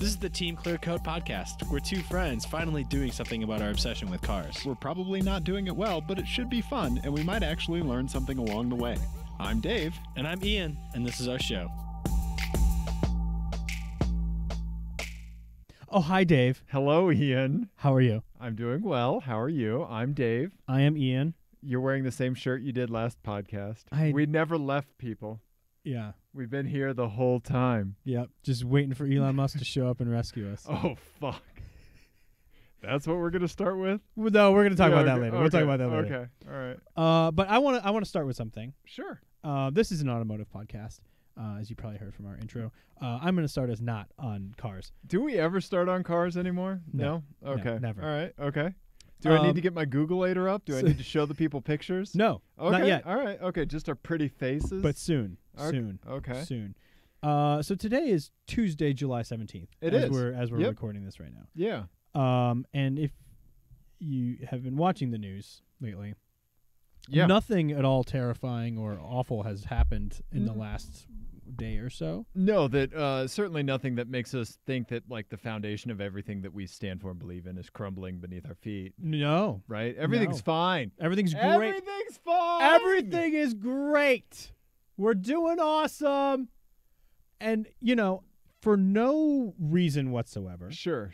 This is the TeamClearCoat podcast. We're two friends finally doing something about our obsession with cars. We're probably not doing it well, but it should be fun, and we might actually learn something along the way. I'm Dave. And I'm Ian, and this is our show. Oh, hi, Dave. Hello, Ian. How are you? I'm doing well. How are you? I'm Dave. I am Ian. You're wearing the same shirt you did last podcast. We never left, people. Yeah. We've been here the whole time. Yep. Just waiting for Elon Musk to show up and rescue us. Oh, fuck. That's what we're going to start with? Well, no, we're going to talk about that later. We'll talk about that later. Okay. All right. But I want to start with something. Sure. This is an automotive podcast, as you probably heard from our intro. I'm going to start us not on cars. Do we ever start on cars anymore? No. Okay. No, never. All right. Okay. Do I need to get my Googleator up? Do I need to show the people pictures? No. Okay. Not yet. All right. Okay. Just our pretty faces. But soon. Okay. Soon. Okay. Soon. So today is Tuesday, July 17th. As we're Yep. recording this right now. Yeah. And if you have been watching the news lately, Yeah. nothing at all terrifying or awful has happened in the last day or so. No, that certainly nothing that makes us think that like the foundation of everything that we stand for and believe in is crumbling beneath our feet. No. Right? Everything's fine. Everything's great. Everything's fine. Everything is great. We're doing awesome. And, for no reason whatsoever. Sure.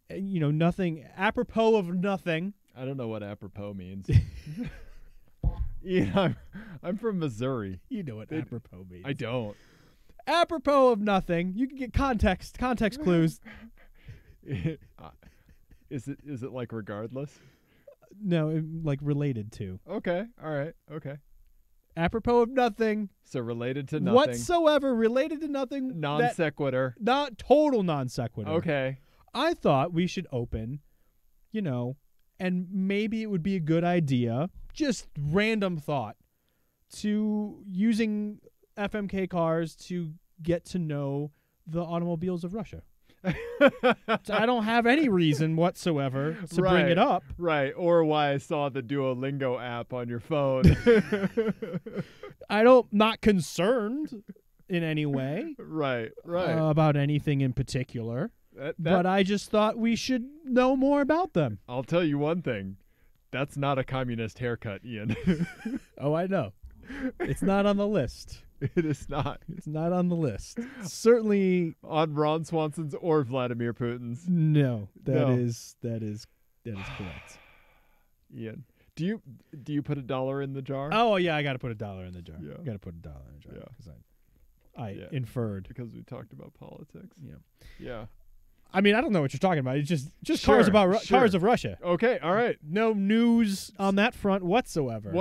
Nothing, apropos of nothing. I don't know what apropos means. Ian, I'm from Missouri. You know what apropos means. I don't. Apropos of nothing. You can get context clues. Is it like regardless? No, like related to. Okay. All right. Okay. Apropos of nothing. So related to nothing. Whatsoever, related to nothing. Non sequitur. Not total non sequitur. Okay. I thought we should open, and maybe it would be a good idea, just random thought, to using FMK cars to get to know the automobiles of Russia. So I don't have any reason whatsoever to bring it up. Right, or why I saw the Duolingo app on your phone. Not concerned in any way. Right. About anything in particular. But I just thought we should know more about them. I'll tell you one thing. That's not a communist haircut, Ian. Oh, I know. It's not on the list. It is not. It's not on the list. Certainly on Ron Swanson's or Vladimir Putin's. No, that is correct. Ian, do you put $1 in the jar? Oh yeah, I got to put $1 in the jar. Yeah. Got to put $1 in the jar because I Yeah. inferred because we talked about politics. Yeah. I mean, I don't know what you're talking about. It's just Sure, cars about sure. cars of Russia. Okay, all right. No news on that front whatsoever.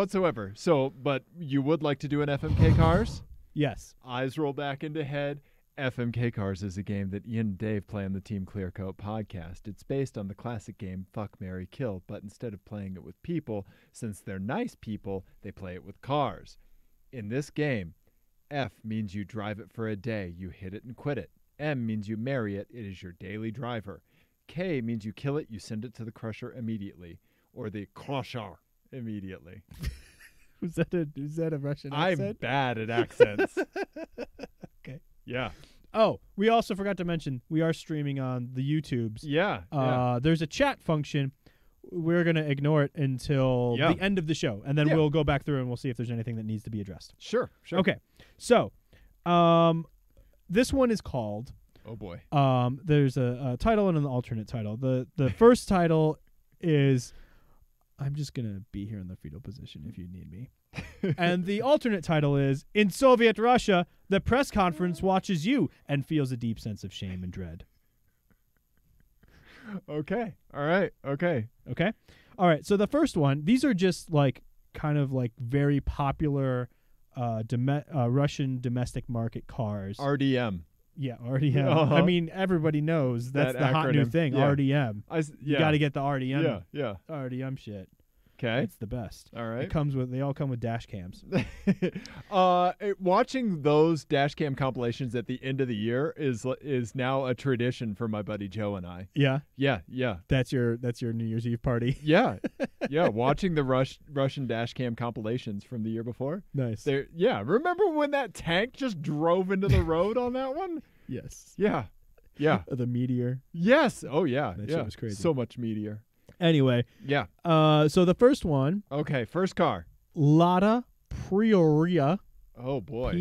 So, but you would like to do an FMK Cars? Yes. Eyes roll back into head. FMK Cars is a game that Ian and Dave play on the Team Clearcoat podcast. It's based on the classic game Fuck, Marry, Kill, but instead of playing it with people, since they're nice people, they play it with cars. In this game, F means you drive it for a day. You hit it and quit it. M means you marry it. It is your daily driver. K means you kill it. You send it to the crusher immediately, or the crusher immediately. Is that a Russian accent? I'm bad at accents. Okay. Yeah. Oh, we also forgot to mention we are streaming on the YouTubes. Yeah. There's a chat function. We're going to ignore it until the end of the show, and then we'll go back through and we'll see if there's anything that needs to be addressed. Sure. Okay. So, this one is called... Oh, boy. There's a title and an alternate title. The first title is... I'm just going to be here in the fetal position if you need me. And the alternate title is, In Soviet Russia, the press conference watches you and feels a deep sense of shame and dread. Okay. All right. Okay. All right. So the first one, these are just kind of very popular Russian domestic market cars. RDM. Yeah, RDM. I mean, everybody knows that's the hot new thing, RDM. You got to get the RDM. Yeah. RDM shit. Okay. It's the best. All right. They all come with dash cams. Watching those dash cam compilations at the end of the year is now a tradition for my buddy Joe and I. Yeah. Yeah. That's your New Year's Eve party. Yeah. Watching the Russian dash cam compilations from the year before. Nice. Remember when that tank just drove into the road on that one? Yes. Yeah. Yeah. The Meteor. Yes. Oh, yeah. That yeah. shit was crazy. So much meteor. Anyway, Yeah. so the first one, Okay. First car. Lada Prioria. Oh, boy.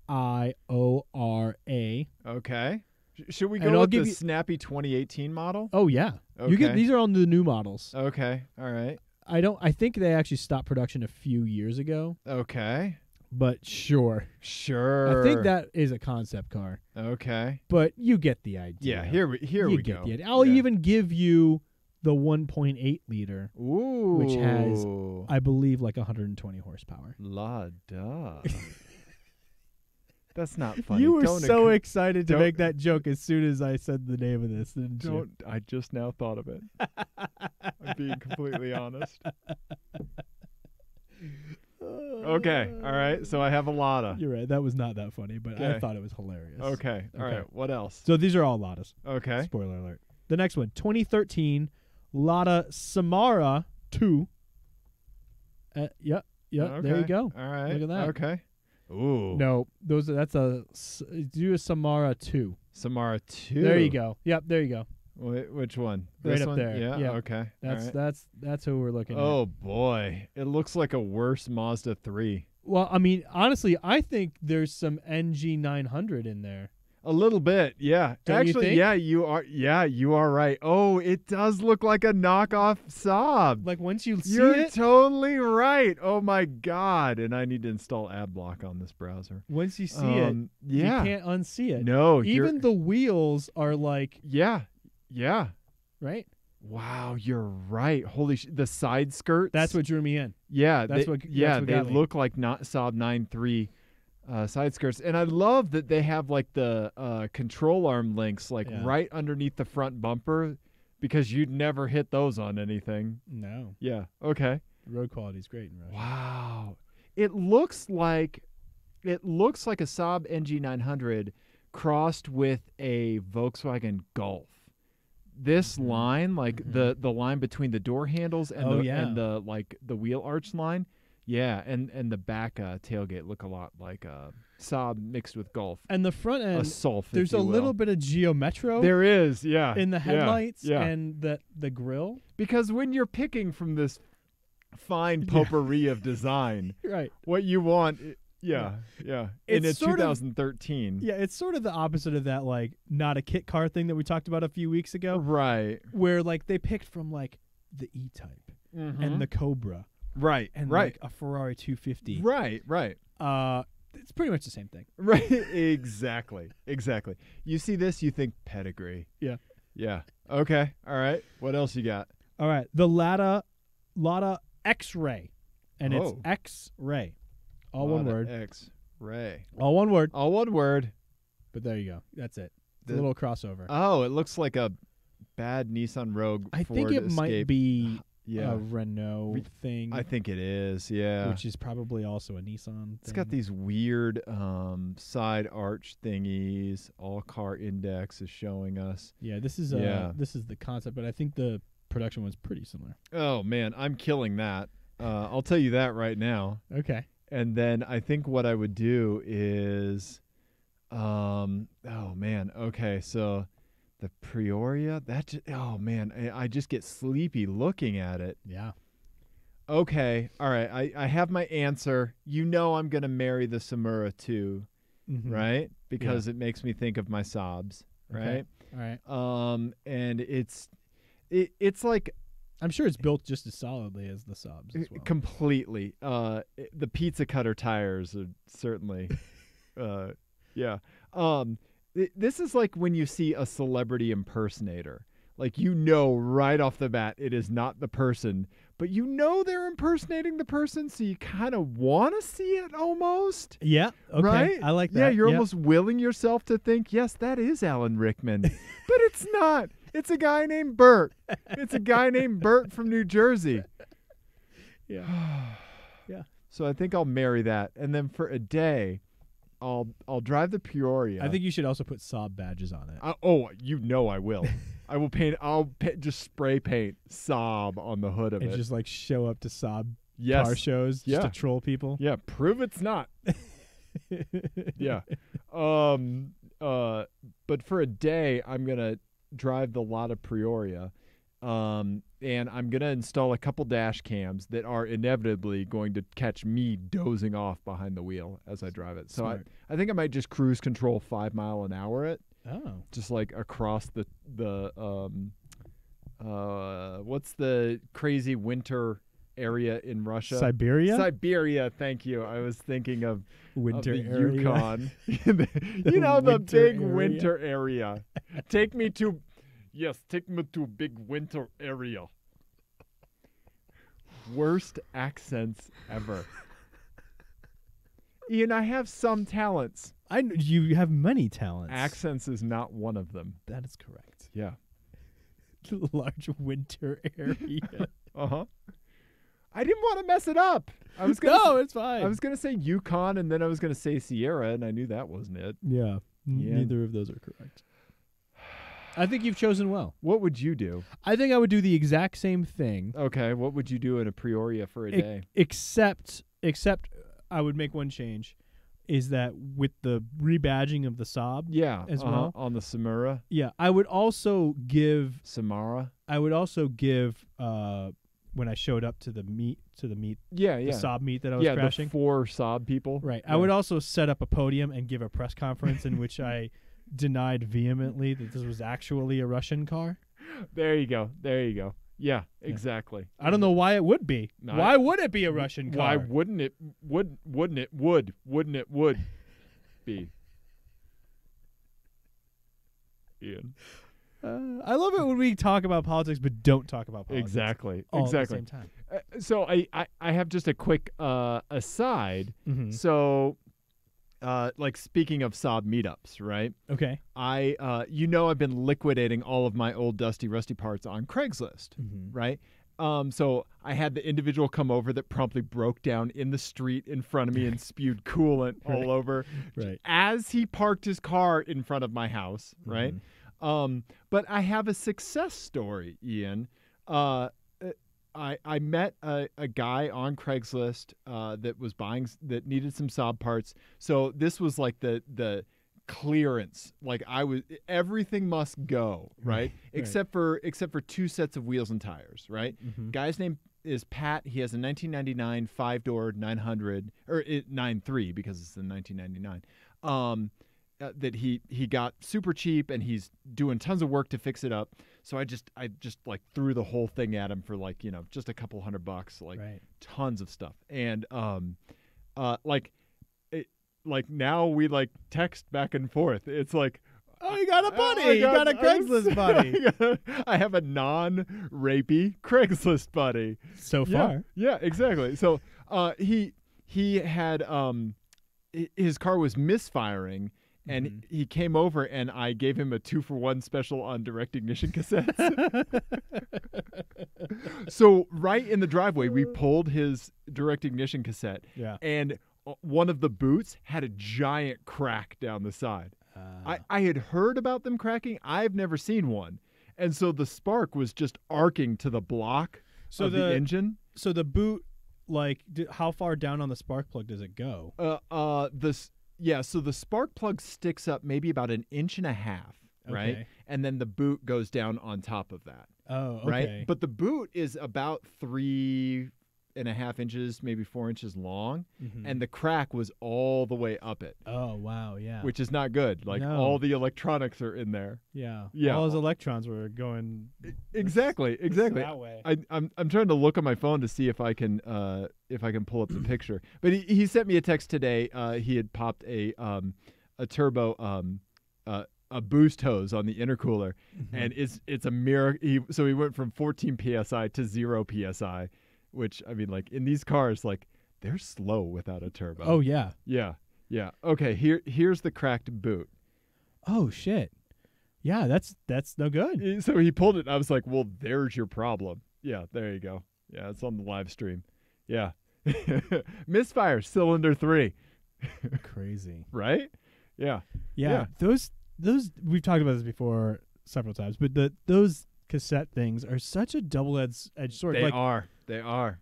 Priora. Okay. Should we And go I'll with give the you- snappy 2018 model? Oh yeah. Okay. You get these are on the new models. Okay. All right. I think they actually stopped production a few years ago, Okay. but sure. Sure. I think that is a concept car, Okay. but you get the idea. Yeah. Here we you get go. the idea. I'll Yeah. even give you the 1.8 liter, Ooh. which has, I believe, like 120 horsepower. La da. That's not funny. You were Don't so agree- excited to don't- make that joke as soon as I said the name of this, didn't you? Don't. I just now thought of it. I'm being completely honest. Okay. All right. So I have a Lada. You're right. That was not that funny, but I Okay. thought it was hilarious. Okay. All Okay. right. What else? So these are all Ladas. Okay. Spoiler alert. The next one, 2013 Lada Samara 2. Yep. There you Okay. go. All right. Look at that. Okay. Ooh. No, that's do a Samara 2. Samara 2. There you go. Yep, there you go. Which one? Right This up one? there. Yeah. Yeah. Okay. That's All right. that's who we're looking at. Oh boy, it looks like a worse Mazda 3. Well, I mean, honestly, I think there's some NG 900 in there. A little bit, yeah. Don't you Actually, think? yeah, you are. Yeah, you are right. Oh, it does look like a knockoff Saab. Like once you see You're it, totally right. Oh my god! And I need to install AdBlock on this browser. once you see it, yeah. you can't unsee it. No, Even the wheels are like, yeah. right? Wow, you're right. Holy the side skirts. That's what drew me in. Yeah, that's they, what- yeah, that's what they got me. look like not Saab 9.3 side skirts, and I love that they have like the control arm links like Yeah. right underneath the front bumper, because you'd never hit those on anything. No. Yeah. Okay. Road quality is great in Russia. Wow. It looks like a Saab NG900 crossed with a Volkswagen Golf. This line, like the line between the door handles and and the like the wheel arch line, yeah, and the back tailgate look a lot like Saab mixed with Golf. And the front A end, Solf, if there's you a will. little bit of geometro There is, yeah, in the headlights yeah. and the grill. Because when you're picking from this fine potpourri of design, Right. what you want, yeah. In It's a sort of- 2013, Yeah, it's sort of the opposite of that, like, not a kit car thing that we talked about a few weeks ago, right, where, like, they picked from, like, the E-Type and the Cobra right, and, right, like, a Ferrari 250. right. It's pretty much the same thing. Right, exactly. You see this, you think pedigree. Yeah. Okay, all right. What else you got? All right, the Lada X-Ray, and it's Oh. X-Ray. All one word. X-ray. All one word. All one word. But there you go. That's it. It's a The- little crossover. Oh, it looks like a bad Nissan Rogue. I think Ford it might Escape. be Yeah, a Renault thing, I think it is. Yeah, which is probably also a Nissan it's got thing. these weird side arch thingies. All car index is showing us. Yeah, this is the concept, but I think the production one's pretty similar. Oh man, I'm killing that. I'll tell you that right now. Okay. And then I think what I would do is, oh man, okay, so the Prioria, oh man, I just get sleepy looking at it. Yeah. Okay, all right, I have my answer. You know I'm gonna marry the Samura too, Mhm. right? Because it makes me think of my Saabs, right? Okay. All right. And it's like I'm sure it's built just as solidly as the Saabs as well. completely. The pizza cutter tires are certainly, yeah. This is like when you see a celebrity impersonator. Like, you know right off the bat it is not the person, but you know they're impersonating the person, so you kind of want to see it almost. Yeah. Okay. Right? I like that. Yeah, you're Yep. almost willing yourself to think, yes, that is Alan Rickman. But it's not. It's a guy named Bert. It's a guy named Bert from New Jersey. Yeah. Yeah. So I think I'll marry that. And then for a day, I'll drive the Peoria. I think you should also put Saab badges on it. You know I will. I will paint. Just spray paint Saab on the hood of And it. just like show up to Saab Yes. car shows just Yeah. to troll people. Yeah, prove it's not. Yeah. but for a day, I'm gonna drive the lot of Peoria, and I'm gonna install a couple dash cams that are inevitably going to catch me dozing off behind the wheel as I drive it. So I think I might just cruise control 5 mile an hour it. Oh. Just like across the what's the crazy winter area in Russia? Siberia? Thank you. I was thinking of Winter the area. Yukon. The big area. winter area. Take me to big winter area. Worst accents ever. Ian, I have some talents. You have many talents. Accents is not one of them. That is correct. Yeah. Large winter area. Uh-huh. I didn't want to mess it up. It's fine. I was going to say Yukon, and then I was going to say Sierra, and I knew that wasn't it. Yeah. Neither of those are correct. I think you've chosen well. What would you do? I think I would do the exact same thing. Okay, what would you do in a Peoria for a day? Except I would make one change, is that with the rebadging of the Saab as well. On the Samara. Yeah, I would also give Samara. When I showed up to the meet, the the Saab meet that I was crashing. The 4 Saab people. Right. Yeah. I would also set up a podium and give a press conference in which I denied vehemently that this was actually a Russian car. There you go. Yeah, exactly. I don't know why it would be. Why would it be a Russian car? Why wouldn't it? Wouldn't it be? Ian. I love it when we talk about politics but don't talk about politics. Exactly. All at the same time. So I have just a quick aside. Mm-hmm. So, like speaking of Saab meetups, right? Okay. I've been liquidating all of my old dusty rusty parts on Craigslist, right? So I had the individual come over that promptly broke down in the street in front of me and spewed coolant all over as he parked his car in front of my house, right? But I have a success story, Ian. I met a guy on Craigslist that needed some Saab parts. So this was like the clearance. Like everything must go, right? Except for 2 sets of wheels and tires, right? Guy's name is Pat. He has a 1999 5-door 900 or 9.3 because it's a 1999. That he got super cheap, and he's doing tons of work to fix it up. So I just like threw the whole thing at him for just a couple $100, tons of stuff. And now we text back and forth. It's like, oh, you got a buddy. You got a Craigslist buddy. I have a non-rapey Craigslist buddy. So far. Yeah, exactly. So he had his car was misfiring. And he came over, and I gave him a 2-for-1 special on direct ignition cassettes. So right in the driveway, we pulled his direct ignition cassette. Yeah. And one of the boots had a giant crack down the side. I had heard about them cracking. I've never seen one. And so the spark was just arcing to the block of the engine. So the boot, how far down on the spark plug does it go? So the spark plug sticks up maybe about 1.5 inches, right? Okay. And then the boot goes down on top of that. Oh, okay. Right? But the boot is about 3.5 inches, maybe 4 inches long, and the crack was all the way up it. Oh, wow, yeah. Which is not good. All the electronics are in there. Yeah. Yeah. All those electrons were going exactly. that way. I'm trying to look on my phone to see if I can pull up the picture. But he sent me a text today. He had popped a turbo a boost hose on the intercooler, and it's a miracle. So he went from 14 psi to 0 psi, which in these cars they're slow without a turbo. Oh yeah. Yeah. Okay, here's the cracked boot. Oh shit. Yeah, that's no good. So he pulled it, and I was like, well, there's your problem. Yeah, there you go. Yeah, it's on the live stream. Yeah. Misfire, cylinder 3. Crazy. Right? Yeah. Those we've talked about this before several times, but those cassette things are such a double-edged sword. They are.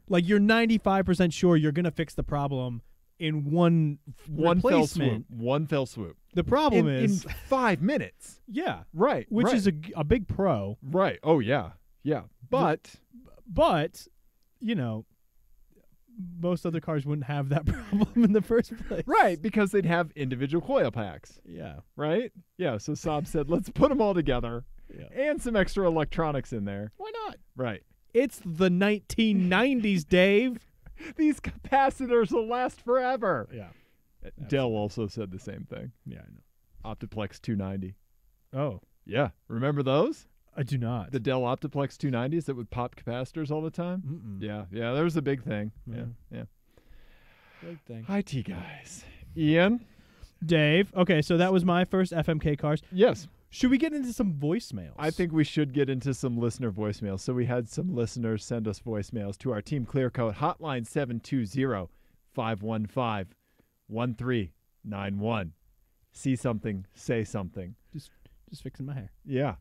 You're 95% sure you're going to fix the problem in one One fell replacement. swoop. One fell swoop. The problem in is 5 minutes. yeah, Right. which right. is a big pro. Right. Oh yeah. Yeah. But But most other cars wouldn't have that problem in the first place. right, because they'd have individual coil packs. Yeah. Right? Yeah. So Saab said, let's put them all together Yeah. and some extra electronics in there. Why not? Right. It's the 1990s, Dave. These capacitors will last forever. Yeah. Dell also said the same thing. Yeah, I know. Optiplex 290. Oh, Yeah. Remember those? I do not. The Dell Optiplex 290s that would pop capacitors all the time? Mm-mm. Yeah. Yeah. That was a big thing. Yeah. Yeah. Big thing. IT guys. Ian? Dave. Okay, so that was my first FMK cars. Yes. Should we get into some voicemails? I think we should get into some listener voicemails. So we had some listeners send us voicemails to our Team ClearCoat hotline 720-515-1391. See something, say something. just fixing my hair. Yeah.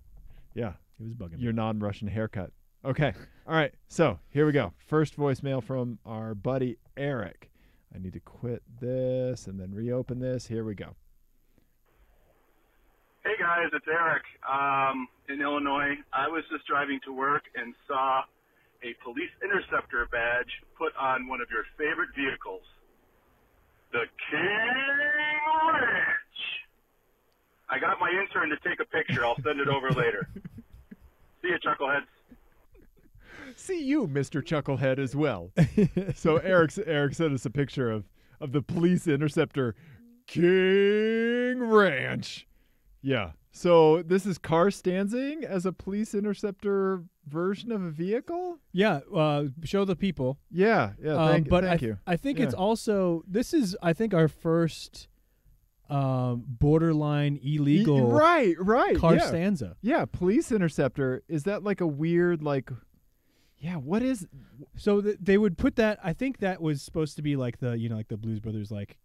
Yeah. It was bugging me. Your non-Russian haircut. Okay. All right. So here we go. First voicemail from our buddy Eric. I need to quit this and then reopen this. Here we go. Hey guys, it's Eric in Illinois. I was just driving to work and saw a police interceptor badge put on one of your favorite vehicles, the King Ranch. I got my intern to take a picture. I'll send it over later. See you, chuckleheads. See you, Mr. Chucklehead, as well. So Eric sent us a picture of the police interceptor King Ranch. Yeah. So this is car standing as a police interceptor version of a vehicle? Yeah, show the people. Yeah. Yeah. Thank you. I think Yeah. it's also, this is, I think, our first borderline illegal Right. car yeah. stanza. Yeah. Police interceptor. Is that like a weird, like, yeah, what is. So they would put that, I think that was supposed to be like the, like the Blues Brothers, like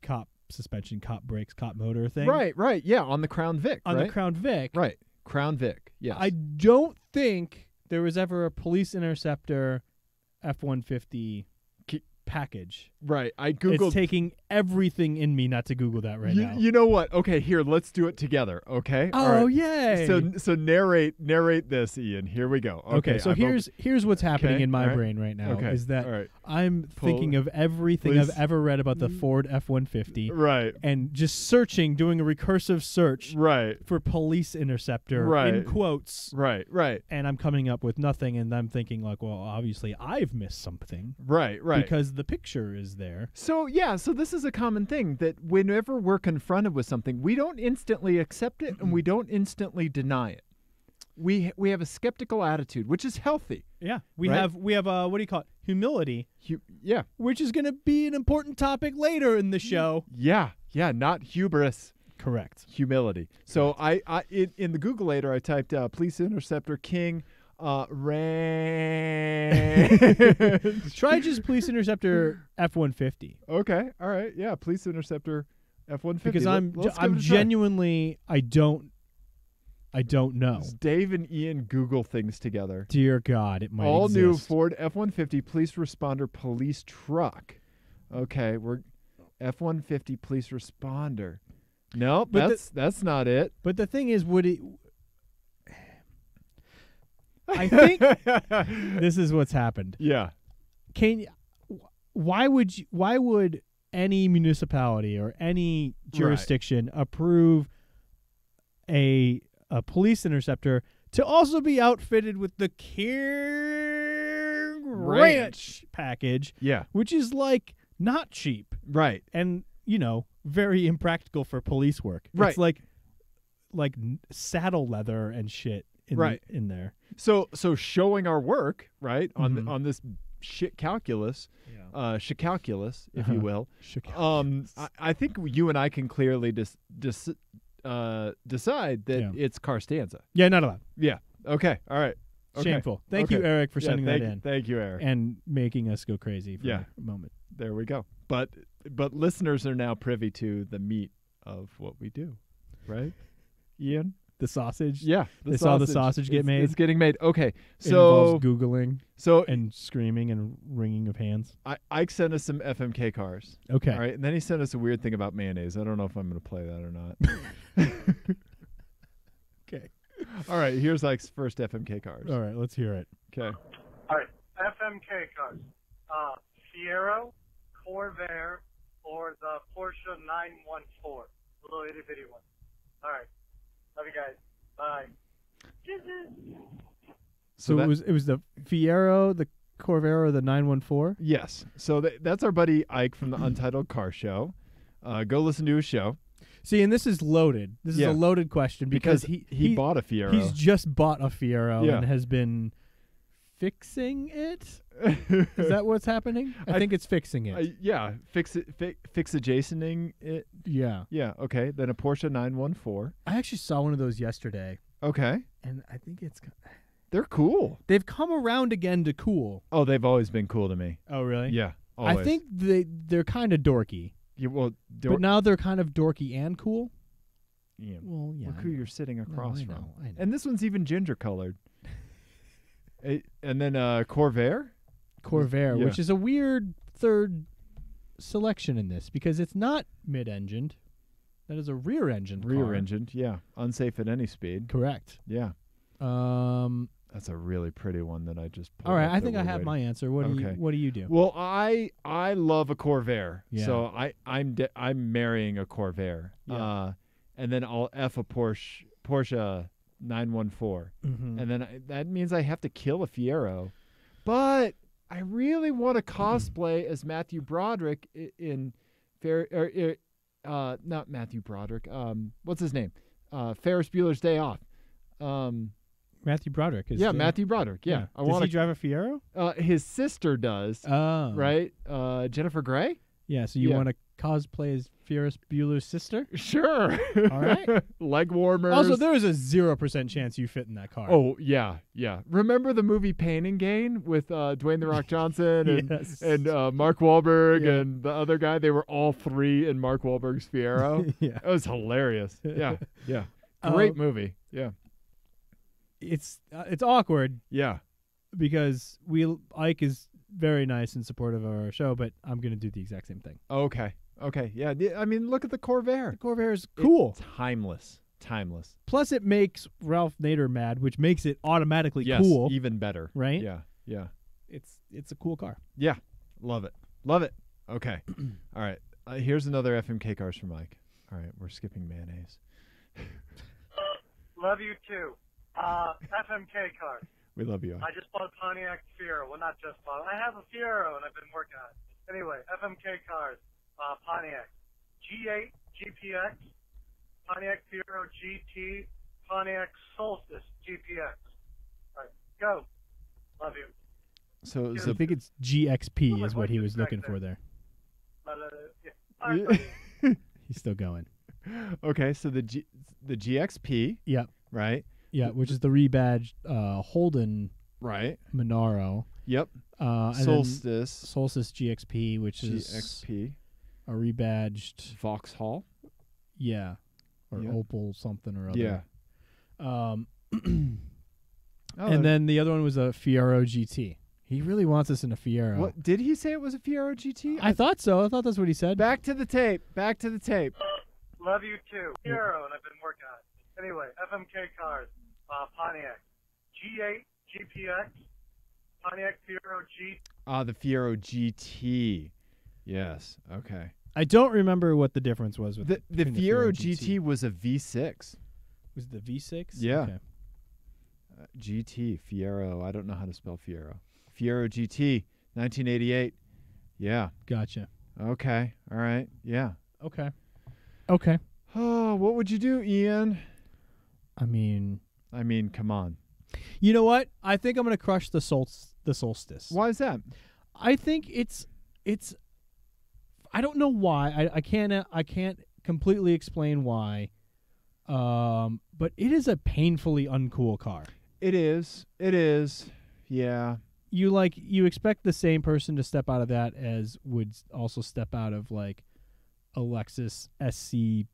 cop suspension, cop brakes, cop motor thing. Right. Yeah. On the Crown Vic. On right? the Crown Vic. Right. Crown Vic. Yes. I don't think there was ever a police interceptor F-150 package. Right. I Googled. It's taking everything in me not to Google that right now. You know what? Okay, here, let's do it together, okay? Oh, All right. yay. So narrate this, Ian. Here we go. Okay, so here's what's happening Okay, in my all right. brain right now Okay, is that all right. I'm thinking of everything Please. I've ever read about the Ford F-150 Right. and just searching, doing a recursive search Right. for police interceptor Right. in quotes. Right. And I'm coming up with nothing, and I'm thinking like, well, obviously I've missed something Right. because the picture is there. So so this is a common thing that whenever we're confronted with something, we don't instantly accept it and we don't instantly deny it. We have a skeptical attitude, which is healthy. Yeah, we Right? have what do you call it? Humility, Yeah. which is going to be an important topic later in the show. Yeah. Not hubris. Correct. Humility. So I in the Googleator I typed police interceptor King Ranch. Try just police intercepter F-150 Okay. All right. Yeah. Police interceptor F-150. because Let's give I'm it a try. genuinely I don't know. Does Dave and Ian Google things together. Dear God, it might All exist. new Ford F-150 police responder police truck. Okay, we're F-150 police responder. Nope, But that's not it. But the thing is, would it? I think this is what's happened. Yeah. Why would any municipality or any jurisdiction approve a police interceptor to also be outfitted with the King Ranch package? Yeah. Which is like not cheap Right. and very impractical for police work. Right. It's like saddle leather and shit in there. So showing our work, right, Mhm. on this shit calculus, shicalculus, if you will. Shicalculus. I think you and I can clearly decide that it's car stanza. Yeah, not allowed. Yeah. Okay. All right. Okay. Shameful. Thank you, Okay. Eric, for sending that in Thank you, Eric. and making us go crazy for Yeah. a moment. There we go. But listeners are now privy to the meat of what we do, right? Ian? The sausage. Yeah, They saw the sausage get made. It's getting made. Okay, It so involves Googling so and screaming and wringing of hands. Ike sent us some FMK cars. Okay. All right, and then he sent us a weird thing about mayonnaise. I don't know if I'm going to play that or not. Okay. All right, here's Ike's first FMK cars. All right, let's hear it. Okay. All right, FMK cars. Fiero, Corvair, or the Porsche 914. Little itty bitty one. All right. Love you guys. Bye. So that- it was the Fiero, the Corvair, the 914. Yes. So that's our buddy Ike from the Untitled Car Show. Go listen to his show See, and this is loaded. This is Yeah. a loaded question because he bought a Fiero. He's just bought a Fiero Yeah. and has been fixing it. Is that what's happening? I think it's fixing it. Yeah, fix adjacenting it. Yeah. Yeah, okay. Then a Porsche 914. I actually saw one of those yesterday, Okay. and I think They're cool. they've come around again to cool. Oh, they've always been cool to me. Oh, really? Yeah, always. I think they're kind of dorky, but now they're kind of dorky and cool. yeah. Well, yeah. Look who you're sitting across I from. know. And this one's even ginger colored. And then Corvair. Corvair, Yeah. which is a weird third selection in this because it's not mid-engined. That is a rear-engined car. Rear-engined, yeah. Unsafe at any speed. Correct. Yeah. Um. That's a really pretty one that I just pulled All right. up I that think I we're have waiting. my answer. What Okay. do you do? Well, I love a Corvair. Yeah. So I'm marrying a Corvair. Yeah. And then I'll F a Porsche 914. Mm-hmm. And then that means I have to kill a Fiero. But I really want to cosplay as Matthew Broderick in not Matthew Broderick. What's his name? Ferris Bueller's Day Off. Matthew Broderick is. Matthew Broderick. Yeah. I Does want he drive a Fiero? his sister does. Oh. Right? Jennifer Grey? Yeah. So you Yeah. want to cosplay as Ferris Bueller's sister? Sure. All right. Leg warmers. Also, there is a 0% chance you fit in that car. Oh, yeah, yeah. Remember the movie Pain and Gain with Dwayne The Rock Johnson and Yes. and Mark Wahlberg Yeah. and the other guy? They were all three in Mark Wahlberg's Fiero. Yeah. It was hilarious. Yeah, yeah. Great Um, movie. Yeah, It's awkward yeah. because Ike is very nice and supportive of our show, but I'm gonna do the exact same thing. Okay, okay. Yeah, I mean, look at the Corvair. The Corvair is cool. Timeless. Timeless. Plus, it makes Ralph Nader mad, which makes it automatically Yes, cool. even better. Right? Yeah, yeah. It's a cool car. Yeah, love it. Love it. Okay. All right. Here's another FMK cars for Mike. All right, we're skipping mayonnaise. Love you too. FMK cars. We love you. I just bought a Pontiac Fiero. Well, not just bought. I have a Fiero and I've been working on it. Anyway, FMK cars. Pontiac. G8 GPX. Pontiac Fiero GT. Pontiac Solstice GPX. All right, go. Love you. So I think it's GXP Oh, is what he was looking for there. Yeah. All right, He's still going. okay, so the GXP, Yep. right? Yeah, which is the rebadged Holden Right. Monaro. Yep. And then Solstice Solstice GXP, which is GXP. a rebadged, Vauxhall. yeah, or Yeah. Opal something or other. Yeah. And then the other one was a Fiero GT. He really wants us in a Fiero. what did he say? It was a Fiero GT? I thought so. I thought that's what he said. Back to the tape. Back to the tape. love you too. Fiero and I've been working on it. Anyway, FMK cars. Pontiac. G8 GPX. Pontiac Fiero G. The Fiero GT. Yes. Okay. I don't remember what the difference was with The between Fiero GT was a V6. Was it the V6? Yeah. Okay. GT Fiero. I don't know how to spell Fiero. Fiero GT, 1988. Yeah. Gotcha. Okay. All right. Yeah. Okay. Okay. Oh, what would you do, Ian? I mean, Come on. you know what? I think I'm going to crush the Solstice. Why is that? I think it's I don't know why. I can't completely explain why. But it is a painfully uncool car. It is. It is. Yeah. You expect the same person to step out of that as would also step out of like a Lexus SC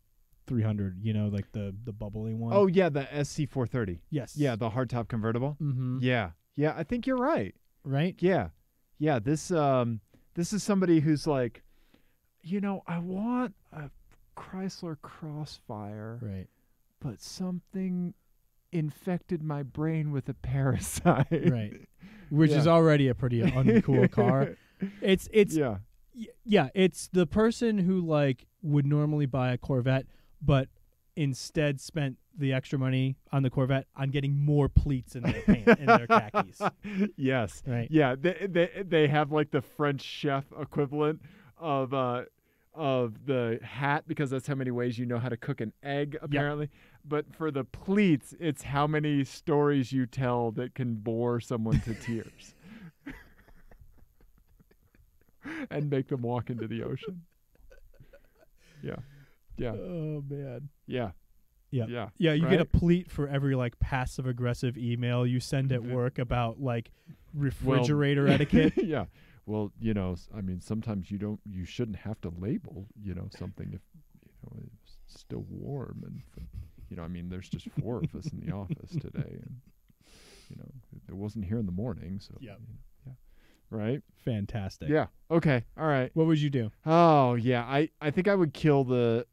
300, like the bubbly one. Oh yeah, the SC430. yes. Yeah, the hardtop convertible. Mm-hmm. Yeah. Yeah, I think you're right. Right? Yeah. Yeah, this is somebody who's like, I want a Chrysler Crossfire, Right. but something infected my brain with a parasite. Right. Which is Yeah. already a pretty uncool car. It's Yeah. yeah, it's the person who would normally buy a Corvette, but instead spent the extra money on the Corvette on getting more pleats in their pants in their khakis. Yes. Right. Yeah, they have like the French chef equivalent of the hat, because that's how many ways you know how to cook an egg, apparently. But for the pleats, it's how many stories you tell that can bore someone to tears and make them walk into the ocean. Yeah. Yeah. Oh man. Yeah. Yeah. Yeah. Yeah, you get a Right? pleat for every passive aggressive email you send at work about refrigerator etiquette. Yeah. Well, I mean, sometimes you shouldn't have to label, something if, it's still warm. And, I mean, there's just 4 of us in the office today. And, it wasn't here in the morning. So, Yep. yeah. Right? Fantastic. Yeah. Okay. All right. What would you do? Oh, yeah. I think I would kill oh,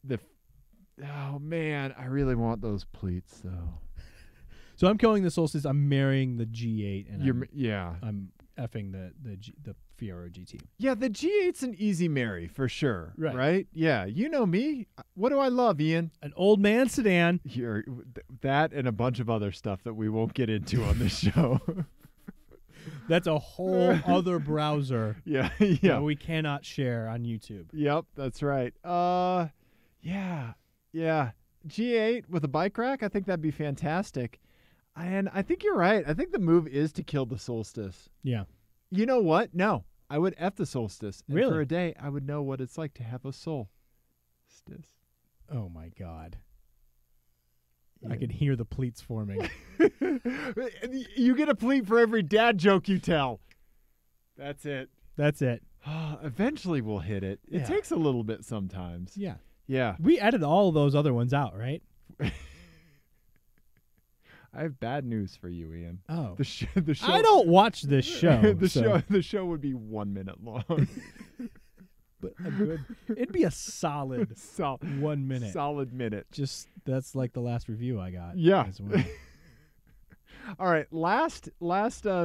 man. I really want those pleats, though. So I'm killing the Solstice. I'm marrying the G8, and Yeah. I'm effing the Fiero GT. Yeah, the G8's an easy marry for sure. Right. Right? Yeah. You know me. What do I love, Ian? An old man sedan. That and a bunch of other stuff that we won't get into on this show. That's a whole other browser Yeah. that Yeah. we cannot share on YouTube. Yep, that's right. Yeah. Yeah. G8 with a bike rack, I think that'd be fantastic. And I think you're right. I think the move is to kill the Solstice. Yeah. You know what? No. I would F the Solstice. And Really? for a day, I would know what it's like to have a soul. Oh my God. I Yeah. can hear the pleats forming. You get a pleat for every dad joke you tell. That's it. That's it. Eventually we'll hit it. It Yeah. takes a little bit sometimes. Yeah. Yeah. We edited all those other ones out, right? I have bad news for you, Ian. Oh. The show. I don't watch this show. The show would be 1 minute long. But a good. It'd be a solid Sol- 1 minute. Solid minute. Just that's like the last review I got. Yeah. As well. All right. Last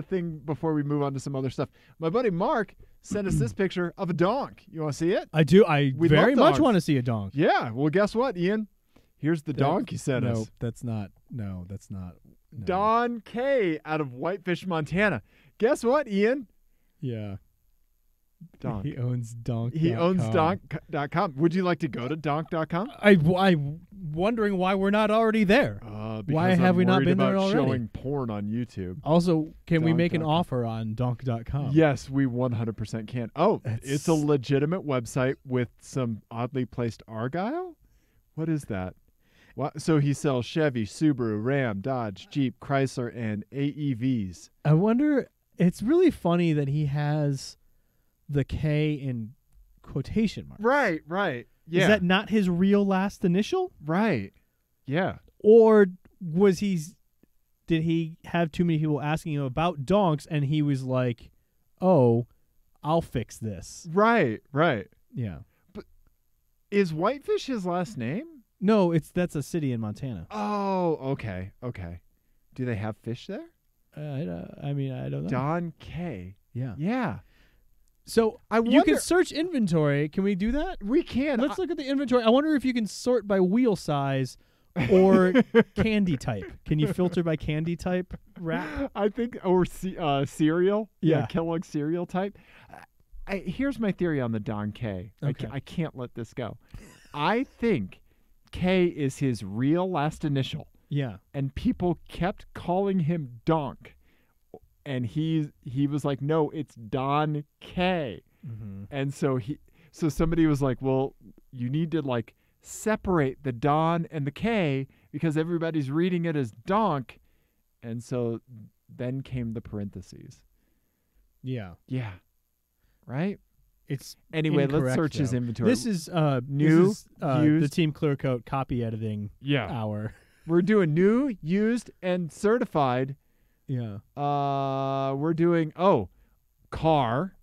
thing before we move on to some other stuff. My buddy Mark sent us this picture of a DonK. You want to see it? I do. I We very love much donks. want to see a donk. Yeah. Well, guess what, Ian? Here's the DonK you sent no, us. that's not. No, that's not. No. DonK out of Whitefish, Montana. Guess what, Ian? Yeah. DonK. He owns donk. He owns donk.com. Would you like to go to donk.com? I'm wondering why we're not already there. Why have we not been there already? Showing porn on YouTube. Also, can we make an donk.com. offer on donk.com? Yes, we 100% can. Oh, That's- it's a legitimate website with some oddly placed Argyle? What is that? What? So he sells Chevy, Subaru, Ram, Dodge, Jeep, Chrysler, and AEVs. I wonder. It's really funny that he has the K in quotation marks. Right. Yeah. Is that not his real last initial? right? Yeah. Or did he have too many people asking him about donks and he was like, "Oh, I'll fix this." Right. Yeah. Is Whitefish his last name? No, that's a city in Montana. Oh, okay. Do they have fish there? I don't know. Don K. Yeah. Yeah. So I you wonder- can search inventory. Can we do that? We can. Let's look at the inventory. I wonder if you can sort by wheel size or candy type. Can you filter by candy type wrap? I think, or cereal. Yeah. Kellogg cereal type. Here's my theory on the Don K. Okay. I can't let this go. I think K is his real last initial, Yeah. and people kept calling him Donk, and he was like, no, it's Don K. Mm-hmm. And so somebody was like, well, you need to separate the Don and the K because everybody's reading it as Donk. And so then came the parentheses. Yeah. Yeah. Right? It's Anyway, let's incorrect, search his though. inventory. This is New, the used. Team Clearcoat copy editing hour. We're doing new, used, and certified. Yeah. We're doing car.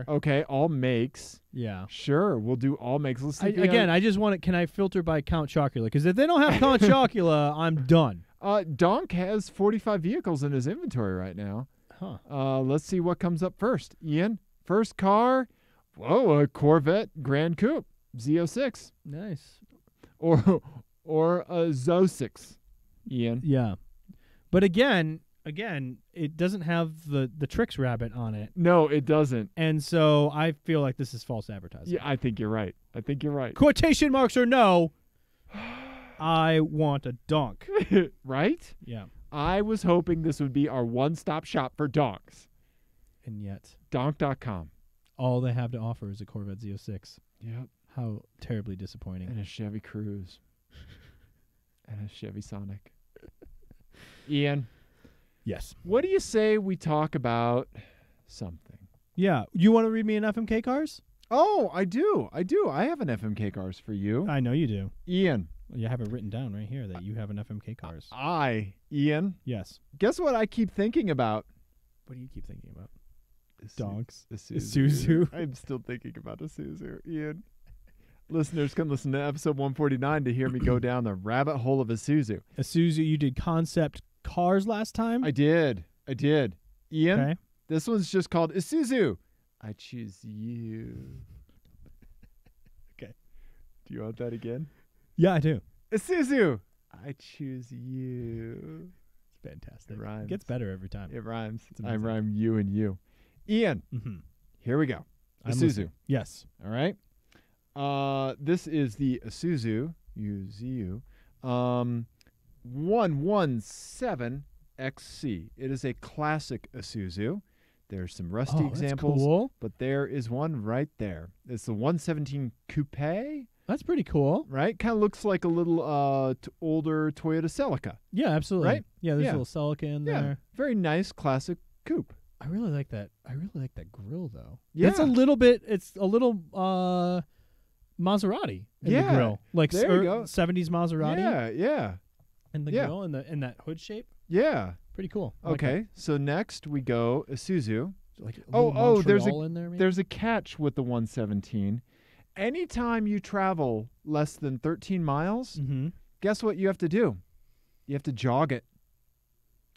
Okay, all makes. Yeah. Sure, we'll do all makes. Let's see. I just want to. Can I filter by Count Chocula? Because if they don't have Count Chocula, I'm done. DonK has 45 vehicles in his inventory right now. Huh. Let's see what comes up first. Ian, first car. Whoa, a Corvette Grand Coupe Z06. Nice. Or a Z06. Ian. Yeah. But again, it doesn't have the Trix rabbit on it. No, it doesn't. And so I feel like this is false advertising. Yeah, I think you're right. Quotation marks or no, I want a DonK. Right? Yeah. I was hoping this would be our one-stop shop for donks. And yet, DonK.com. all they have to offer is a Corvette Z06. Yep. How terribly disappointing. And a Chevy Cruze. And a Chevy Sonic. Ian, Yes. what do you say we talk about something? Yeah. You want to read me an FMK cars? Oh, I do. I have an FMK cars for you. I know you do. Ian. You have it written down right here that you have an FMK cars. Ian. Yes. Guess what I keep thinking about? What do you keep thinking about? Donks. Isuzu. I'm still thinking about Isuzu. Ian. Listeners can listen to episode 149 to hear me go down the rabbit hole of Isuzu. Isuzu, you did concept cars last time? I did. Ian, Okay. this one's just called Isuzu. I choose you. Okay. Do you want that again? Yeah, I do. Isuzu. I choose you. It's fantastic. It rhymes. It gets better every time. It rhymes. I amazing. rhyme you and you. Ian, Mm-hmm. here we go. I'm Isuzu. listening. Yes. All right. This is the Isuzu 117XC. It is a classic Isuzu. There's some rusty examples, that's cool. but there is one right there. It's the 117 Coupe, That's pretty cool. right? Kind of looks like a little older Toyota Celica. Yeah, absolutely. Right? Yeah, there's Yeah. a little Celica in Yeah, there. very nice classic coupe. I really like that. I really like that grill though. Yeah. It's a little Maserati in Yeah, the grill. Like there you go. 70s Maserati Yeah. in the Yeah. grill and that hood shape. Yeah. Pretty cool. I like Okay, so next we go Isuzu. that. Like a Oh, little there's Montreal in there maybe? There's a catch with the 117. Anytime you travel less than 13 miles, Mm-hmm. guess what you have to do? You have to jog it.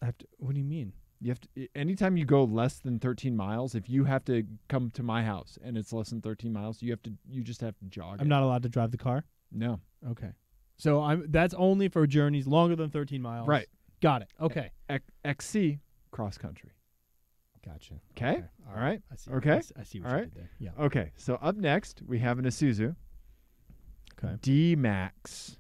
What do you mean? You have to. Anytime you go less than 13 miles, if you have to come to my house and it's less than 13 miles, you just have to jog I'm it. not allowed to drive the car? No. Okay. So that's only for journeys longer than 13 miles. Right. Got it. Okay. XC cross country. Gotcha. Okay. All right. I see. Okay. I see what All you right. did there. Yeah. Okay. So up next we have an Isuzu Okay. D-Max.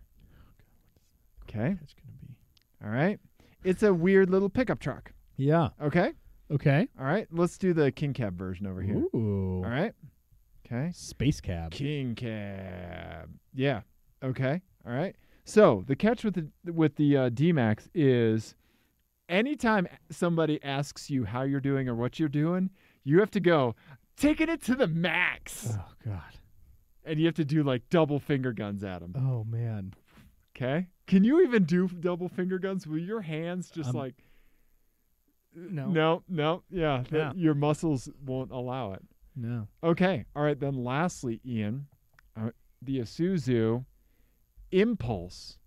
Okay. That's going to be. All right. It's a weird little pickup truck. Yeah. Okay. Okay. All right. Let's do the King Cab version over here. Ooh. All right. Okay. Space cab. King Cab. Yeah. Okay. All right. So the catch with the D-Max is anytime somebody asks you how you're doing or what you're doing, you have to go, taking it to the max. Oh God. And you have to do like double finger guns at them. Oh man. Okay. Can you even do double finger guns with your hands just like... No. No. Yeah. Yeah. Your muscles won't allow it. No. Okay. All right. Then lastly, Ian, the Isuzu Impulse.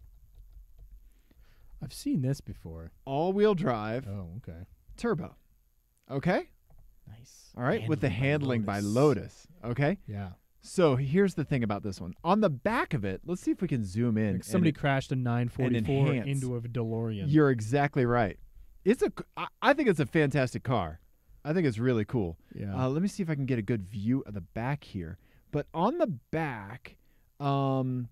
I've seen this before. All-wheel drive Oh, okay. turbo. Okay? Nice. All right. With the handling by Lotus. Okay? Yeah. So here's the thing about this one. On the back of it, let's see if we can zoom in. Like somebody and crashed a 944 enhance. into a DeLorean. You're exactly right. I think it's a fantastic car. I think it's really cool. Yeah. Let me see if I can get a good view of the back here. But on the back, on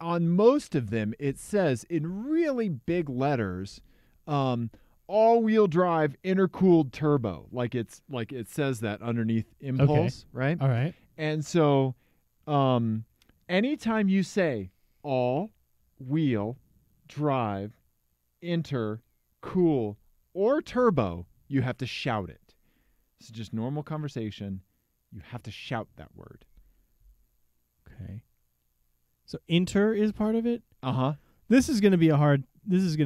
most of them, it says in really big letters, all-wheel drive intercooled turbo. Like it says that underneath Impulse, right? All right. And so, anytime you say all-wheel drive intercool or turbo, you have to shout it. So just normal conversation. You have to shout that word. Okay. So inter is part of it? Uh-huh. This is going to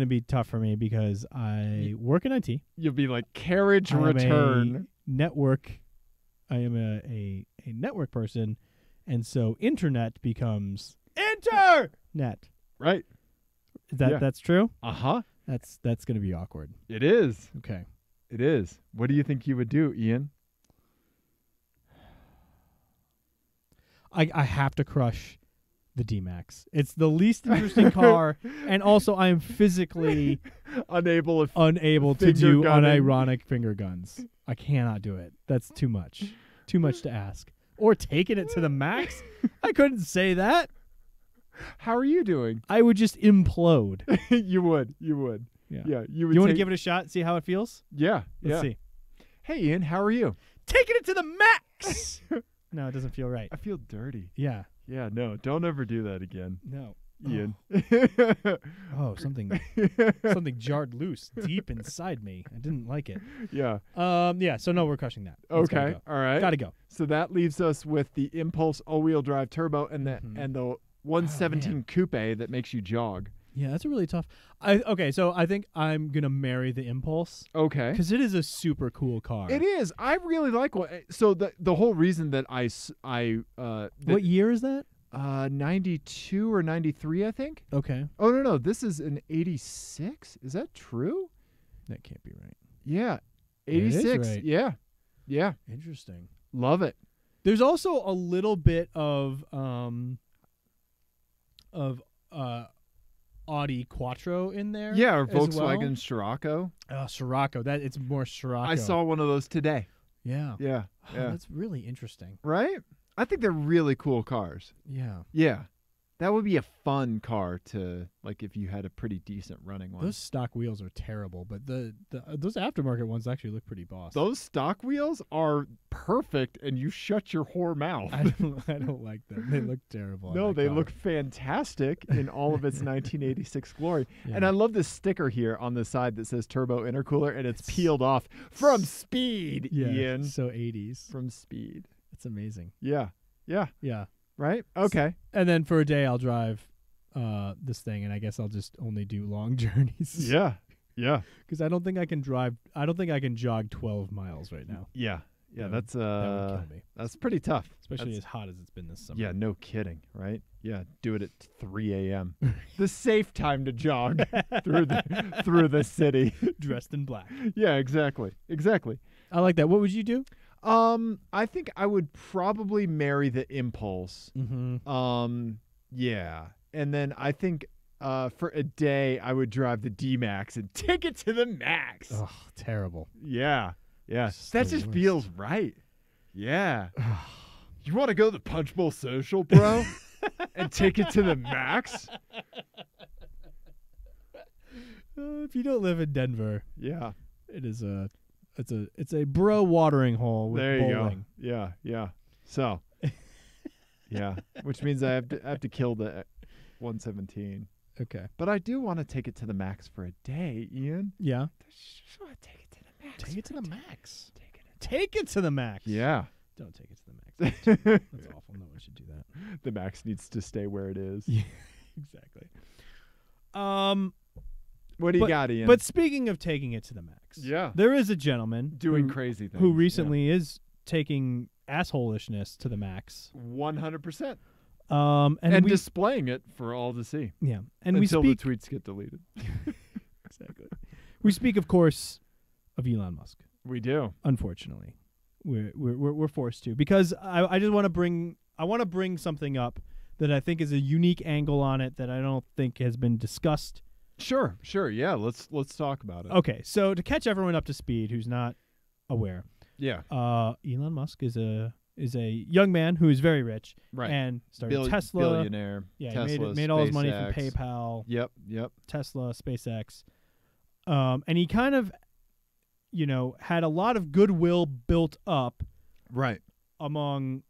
be tough for me because I work in IT. You'll be like carriage I am return. a network. I am a network person, and so internet becomes internet. Right. That's true? Uh-huh. That's going to be awkward. It is. Okay. It is. What do you think you would do, Ian? I have to crush the D-Max. It's the least interesting car, and also I am physically unable to do gunning. unironic finger guns. I cannot do it. That's too much. Too much to ask. Or taking it to the max? I couldn't say that. How are you doing? I would just implode. You would. Yeah. You would. You want to give it a shot? See how it feels? Yeah. Let's see. Hey, Ian, how are you? Taking it to the max. No, it doesn't feel right. I feel dirty. Yeah. Yeah, no, don't ever do that again, No. Ian. Oh, something jarred loose deep inside me. I didn't like it. Yeah. Yeah, so no, we're crushing that. That's gotta Okay. go. All right. Gotta go. So that leaves us with the Impulse all-wheel drive turbo and the 117 coupe that makes you jog. Yeah, that's a really tough. So I think I'm gonna marry the Impulse Okay. because it is a super cool car. It is. I really like what. So the whole reason that What year is that? 92 or 93, I think. Okay, Oh no, this is an 86. Is that true? that can't be right. Yeah, It is 86. right. Yeah. Interesting. Love it. There's also a little bit of Audi Quattro in there. Yeah, or as well. Volkswagen Scirocco. Scirocco. It's more Scirocco. I saw one of those today. Yeah. Yeah. Oh, Yeah. that's really interesting. Right? I think they're really cool cars. Yeah. Yeah. That would be a fun car to, like, if you had a pretty decent running one. Those stock wheels are terrible, but those aftermarket ones actually look pretty boss. Those stock wheels are perfect, and you shut your whore mouth. I don't like them. They look terrible. on No, that they car. look fantastic in all of its 1986 glory. Yeah. And I love this sticker here on the side that says turbo intercooler, and it's peeled off from speed, Yeah, Ian. so 80s. From speed. It's amazing. Yeah. Yeah. Yeah. Right? Okay. And then for a day, I'll drive this thing, and I guess I'll just only do long journeys. Yeah. Yeah. Because I don't think I can jog 12 miles right now. Yeah. Yeah. That would kill me. That's pretty tough. Especially That's- as hot as it's been this summer. Yeah, no kidding, right? Yeah, do it at 3 a.m. The safe time to jog through the city. Dressed in black. Yeah, exactly. I like that. What would you do? I think I would probably marry the Impulse. Mm-hmm. Yeah, and then I think for a day I would drive the D-Max and take it to the max. Oh, terrible. Yeah. It's That the just worst. feels right. Yeah. You want to go to the Punch Bowl Social, bro? And take it to the max? If you don't live in Denver, Yeah. it's a bro watering hole with There you bowling. go. Yeah. So, yeah, which means I have to kill the 117. Okay. But I do want to take it to the max for a day, Ian. Yeah. Just want to take it to the max. Take it to for a the day. max. Take it to the max. Yeah. Don't take it to the max. That's awful. No one should do that. The max needs to stay where it is. Yeah, exactly. What do you got, Ian? But speaking of taking it to the max, Yeah. there is a gentleman Doing who, crazy things. who recently is taking assholishness to the max. 100%. And we displaying it for all to see. yeah, and until we speak the tweets get deleted. exactly. We speak, of course, of Elon Musk. We do. Unfortunately, we're forced to, because I just want to bring something up that I think is a unique angle on it that I don't think has been discussed. Sure. Yeah, let's talk about it. Okay, so to catch everyone up to speed who's not aware, Yeah. Elon Musk is a young man who is very rich, Right. and started Tesla. Billionaire. Yeah, Tesla, he made all his money from SpaceX. PayPal, Yep. Tesla, SpaceX, and he kind of, had a lot of goodwill built up Right. among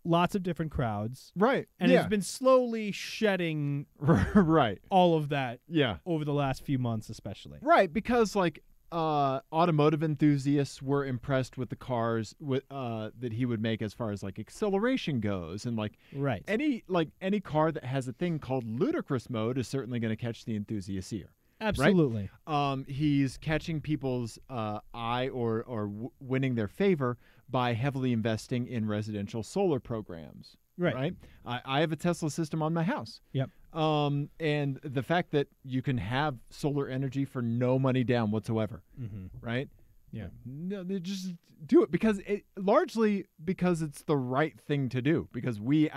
lots of different crowds, Right. and yeah. has been slowly shedding right. all of that Yeah. over the last few months, especially. Right, because like automotive enthusiasts were impressed with the cars that he would make as far as like acceleration goes, and like Right. any car that has a thing called ludicrous mode is certainly going to catch the enthusiast's ear. Absolutely. He's catching people's eye or winning their favor by heavily investing in residential solar programs. Right. I have a Tesla system on my house. Yep. And the fact that you can have solar energy for no money down whatsoever, right? Yeah. No, they just do it largely because it's the right thing to do. Because we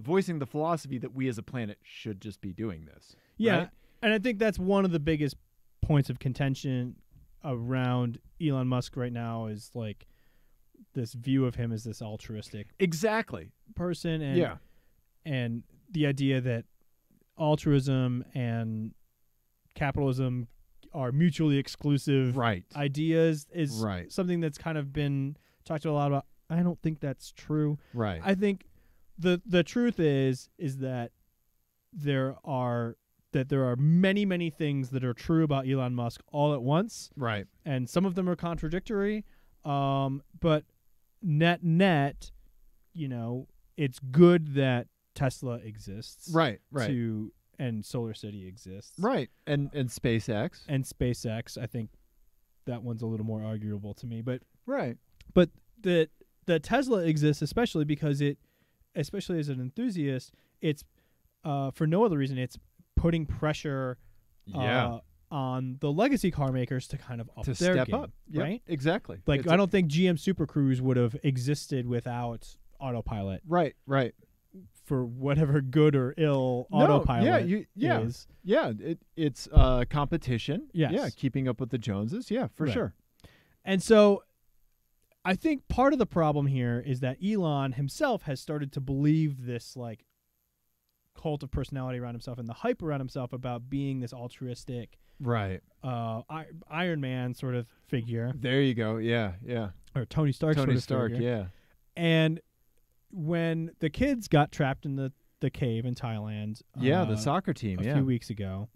voicing the philosophy that we as a planet should just be doing this. Yeah, right? and I think that's one of the biggest points of contention around Elon Musk right now is like this view of him as this altruistic person, and the idea that altruism and capitalism are mutually exclusive ideas is something that's kind of been talked a lot about. I don't think that's true. Right. I think the truth is that there are many things that are true about Elon Musk all at once. Right. And some of them are contradictory. But net, it's good that Tesla exists. Right. And Solar City exists. Right. And SpaceX. And SpaceX, I think that one's a little more arguable to me. But But the Tesla exists especially because especially as an enthusiast, it's for no other reason, it's putting pressure on the legacy car makers to kind of up to their step game, up. Yep, right? Exactly. Like I don't think GM Super Cruise would have existed without autopilot. Right. For whatever good or ill autopilot is. Yeah, it's competition. Yes. Yeah, keeping up with the Joneses. Yeah, for sure. And so I think part of the problem here is that Elon himself has started to believe this like cult of personality around himself and the hype around himself about being this altruistic Iron Man sort of figure. There you go. Yeah. Or Tony Stark sort of figure. Yeah. And when the kids got trapped in the cave in Thailand, the soccer team, a few weeks ago,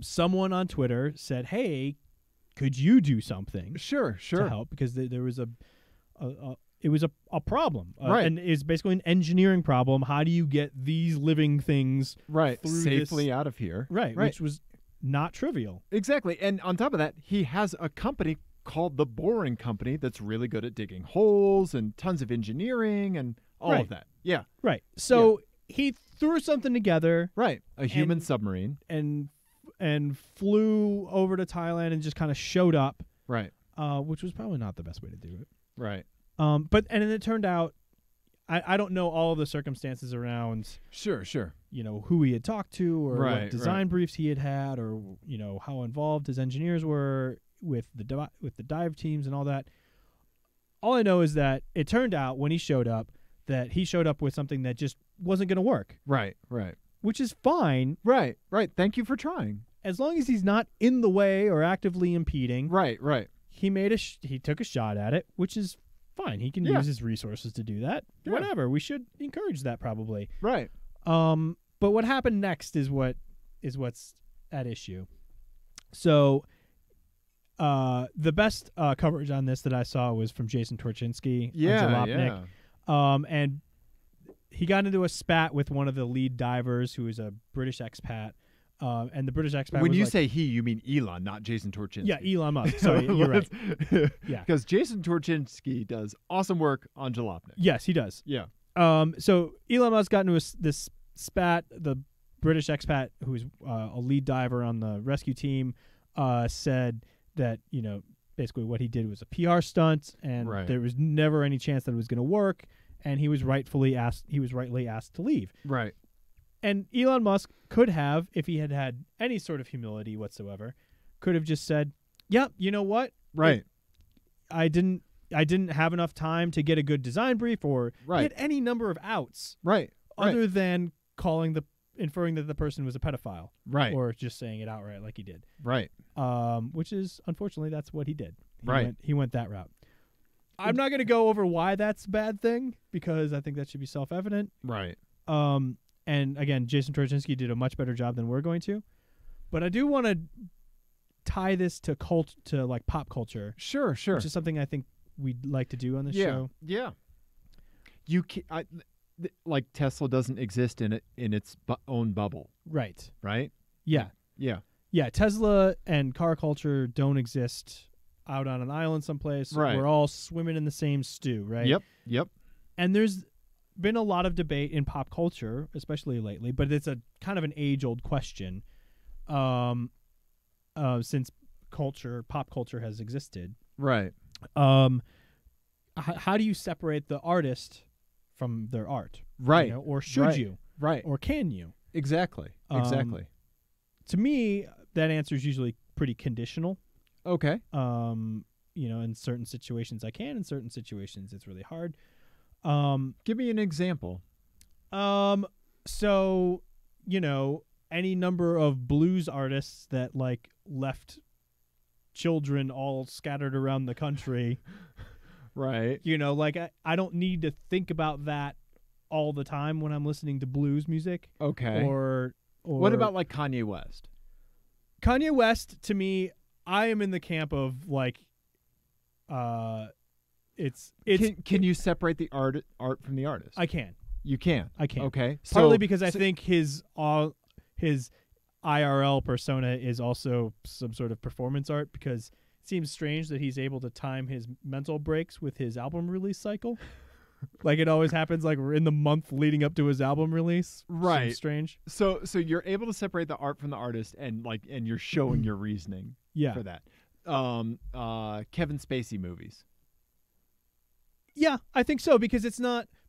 someone on Twitter said, "Hey, could you do something?" Sure. To help, because there was it was a problem, right? And it's basically an engineering problem. How do you get these living things safely out of here? Right, which was not trivial. Exactly, and on top of that, he has a company called the Boring Company that's really good at digging holes and tons of engineering and all of that. Yeah. Right. So he threw something together. Right. A human submarine. And flew over to Thailand and just kind of showed up. Right. Which was probably not the best way to do it. Right. And then it turned out, I don't know all of the circumstances around. Sure. Who he had talked to or what design briefs he had or, how involved his engineers were with the dive teams and all that. All I know is that it turned out when he showed up that he showed up with something that just wasn't going to work. Right. Which is fine. Right. Thank you for trying. As long as he's not in the way or actively impeding. Right. He took a shot at it, which is fine. He can use his resources to do that. Yeah. Whatever. We should encourage that probably. Right. But what happened next is what's at issue. So the best coverage on this that I saw was from Jason Torchinsky on Jalopnik. And he got into a spat with one of the lead divers who is a British expat. And the British expat when was you say he, you mean Elon, not Jason Torchinsky. Yeah, Elon Musk. Sorry, you're right. Yeah. Because Jason Torchinsky does awesome work on Jalopnik. Yes, he does. Yeah. So Elon Musk got into this spat. The British expat, who's a lead diver on the rescue team, said that, basically what he did was a PR stunt and there was never any chance that it was going to work. And he was rightly asked to leave. Right. And Elon Musk could have, if he had any sort of humility whatsoever, could have just said, "Yeah, you know what? Right. I didn't have enough time to get a good design brief or get any number of outs, other than inferring that the person was a pedophile, or just saying it outright like he did, which is unfortunately that's what he did. He went that route. I'm not going to go over why that's a bad thing because I think that should be self-evident. Right. And again, Jason Torchinsky did a much better job than we're going to. But I do want to tie this to like pop culture, Sure. which is something I think we'd like to do on the show. Yeah. You can, like Tesla doesn't exist in its own bubble, Right. right? Yeah. Yeah. Tesla and car culture don't exist out on an island someplace. Right. We're all swimming in the same stew, right? Yep. And there's been a lot of debate in pop culture, especially lately, but it's a kind of an age-old question. Since pop culture has existed. Right. How do you separate the artist from their art? Right. Or should you? Right. Or can you? Exactly. To me, that answer is usually pretty conditional. Okay. In certain situations I can, in certain situations it's really hard. Give me an example. So, any number of blues artists that like left children all scattered around the country. Right. I don't need to think about that all the time when I'm listening to blues music. Okay. Or what about like Kanye West? Kanye West, to me, I am in the camp of like, it's. Can you separate the art from the artist? I can. You can. I can. Okay. Partly because I think his IRL persona is also some sort of performance art, because it seems strange that he's able to time his mental breaks with his album release cycle. Like it always happens like in the month leading up to his album release. Right. Seems strange. So you're able to separate the art from the artist, and you're showing your reasoning for that. Kevin Spacey movies. Yeah, I think so, because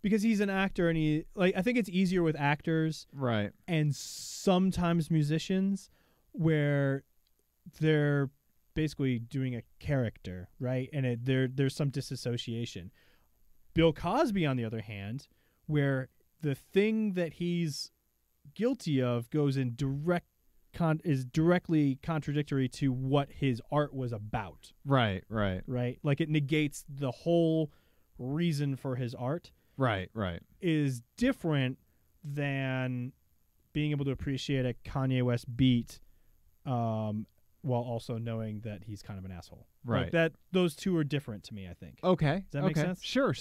he's an actor, and I think it's easier with actors, right, and sometimes musicians, where they're basically doing a character, right, and there's some disassociation. Bill Cosby, on the other hand, where the thing that he's guilty of goes in is directly contradictory to what his art was about. Right. Like it negates the whole reason for his art. Right. Is different than being able to appreciate a Kanye West beat, while also knowing that he's kind of an asshole. Right. Like those two are different to me, I think. Okay. Does that make sense? Sure.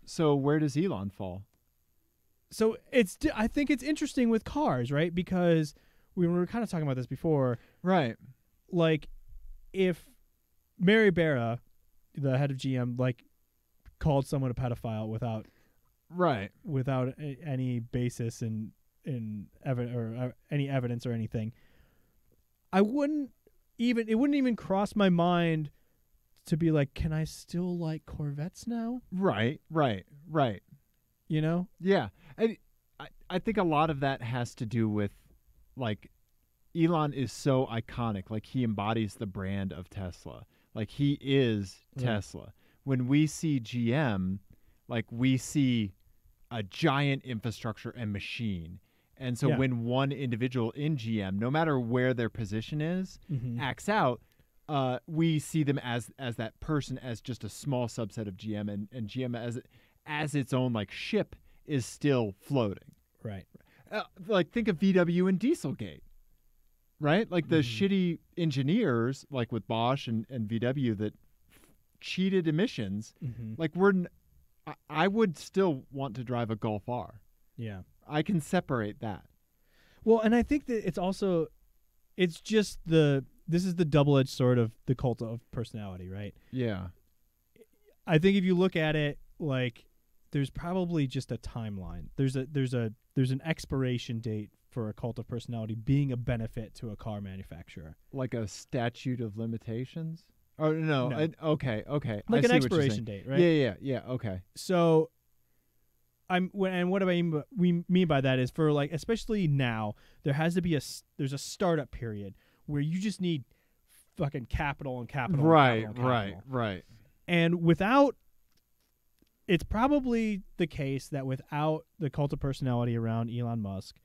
So where does Elon fall? So I think it's interesting with cars, right? Because we were kind of talking about this before. Right. Like, if Mary Barra, the head of GM, like, called someone a pedophile without any basis in any evidence or anything, it wouldn't even cross my mind to be like, can I still like Corvettes now? Right. Yeah. I think a lot of that has to do with, like, Elon is so iconic. Like, he embodies the brand of Tesla. Like, he is Tesla. When we see GM, like, we see a giant infrastructure and machine. And so when one individual in GM, no matter where their position is, acts out, we see them as that person, as just a small subset of GM, and GM as its own, like, ship is still floating. Right. Like, think of VW and Dieselgate, right? Like, the shitty engineers, like with Bosch and VW, that cheated emissions. Like, I would still want to drive a Golf R. Yeah. I can separate that. Well, and I think that this is the double-edged sword of the cult of personality, right? Yeah. I think if you look at it, like, there's probably just a timeline. There's an expiration date for a cult of personality being a benefit to a car manufacturer. Like a statute of limitations? Oh, no. Okay. Like I an see expiration date, right? Yeah, okay. So what do I mean by that is, for, like, especially now, there has to be there's a startup period where you just need fucking capital and capital. Right. And it's probably the case that without the cult of personality around Elon Musk,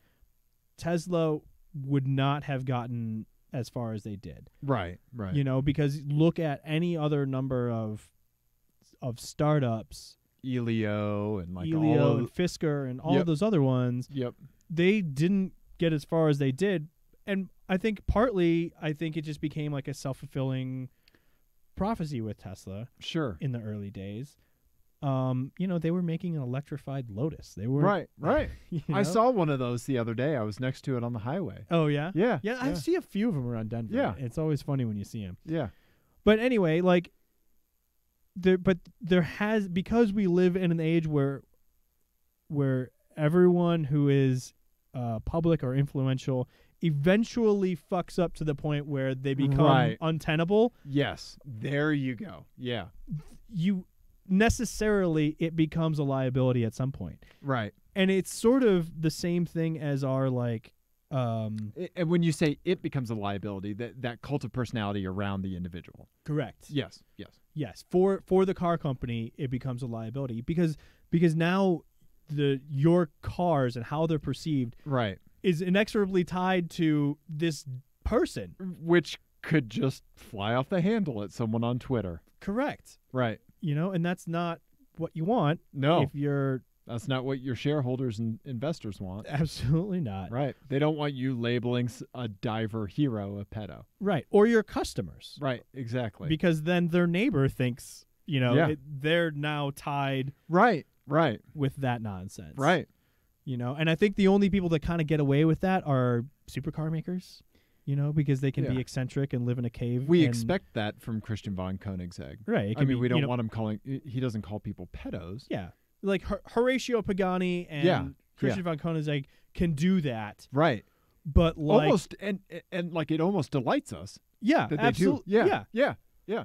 Tesla would not have gotten as far as they did. Right. Because look at any other number of startups, Elio and and Fisker and all of those other ones. Yep. They didn't get as far as they did and I think partly, it just became like a self-fulfilling prophecy with Tesla Sure. in the early days. They were making an electrified Lotus. They were Right. you I know? saw one of those the other day. I was next to it on the highway. Oh yeah, Yeah. I see a few of them around Denver. Yeah. It's always funny when you see them. Yeah. But anyway, like, there has, because we live in an age where everyone who is public or influential eventually fucks up to the point where they become untenable. Yes. There you go. Yeah. It becomes a liability at some point. Right. And it's sort of the same thing as our like And when you say it becomes a liability, that cult of personality around the individual. correct. Yes. Yes, for the car company, it becomes a liability because now your cars and how they're perceived Right. is inexorably tied to this person. Which could just fly off the handle at someone on Twitter. Correct. Right. And that's not what you want. No. If you're That's not what your shareholders and investors want. absolutely not. Right. They don't want you labeling a diver hero a pedo. Right. Or your customers. Right. Exactly. Because then their neighbor thinks, Yeah. they're now tied Right. with that nonsense. Right. And I think the only people that kind of get away with that are supercar makers, because they can be Yeah. eccentric and live in a cave. We and- expect that from Christian von Koenigsegg. Right. It I can mean, be, we don't want him calling. He doesn't call people pedos. Yeah. Like Horatio Pagani and Yeah. Christian von Koenigsegg can do that. Right. But like. Almost and like it almost delights us Yeah. that Absolutely. they do. Yeah.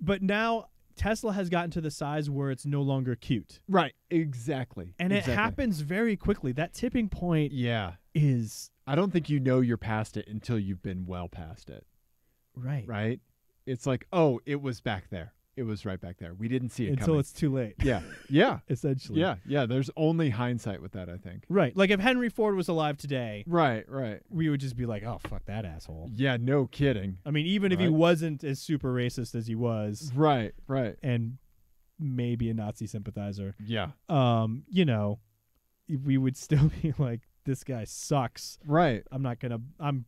But now Tesla has gotten to the size where it's no longer cute. Right. Exactly. And it happens very quickly. That tipping point Yeah. is. I don't think you're past it until you've been well past it. Right. Right. It's like, oh, it was back there. It was right back there. We didn't see it Until coming. it's too late. Yeah. Essentially. Yeah. There's only hindsight with that, I think. Right. Like if Henry Ford was alive today, Right. we would just be like, oh, fuck that asshole. Yeah, no kidding. I mean, even if he Right. wasn't as super racist as he was, Right. and maybe a Nazi sympathizer, Yeah. we would still be like, this guy sucks. Right. I'm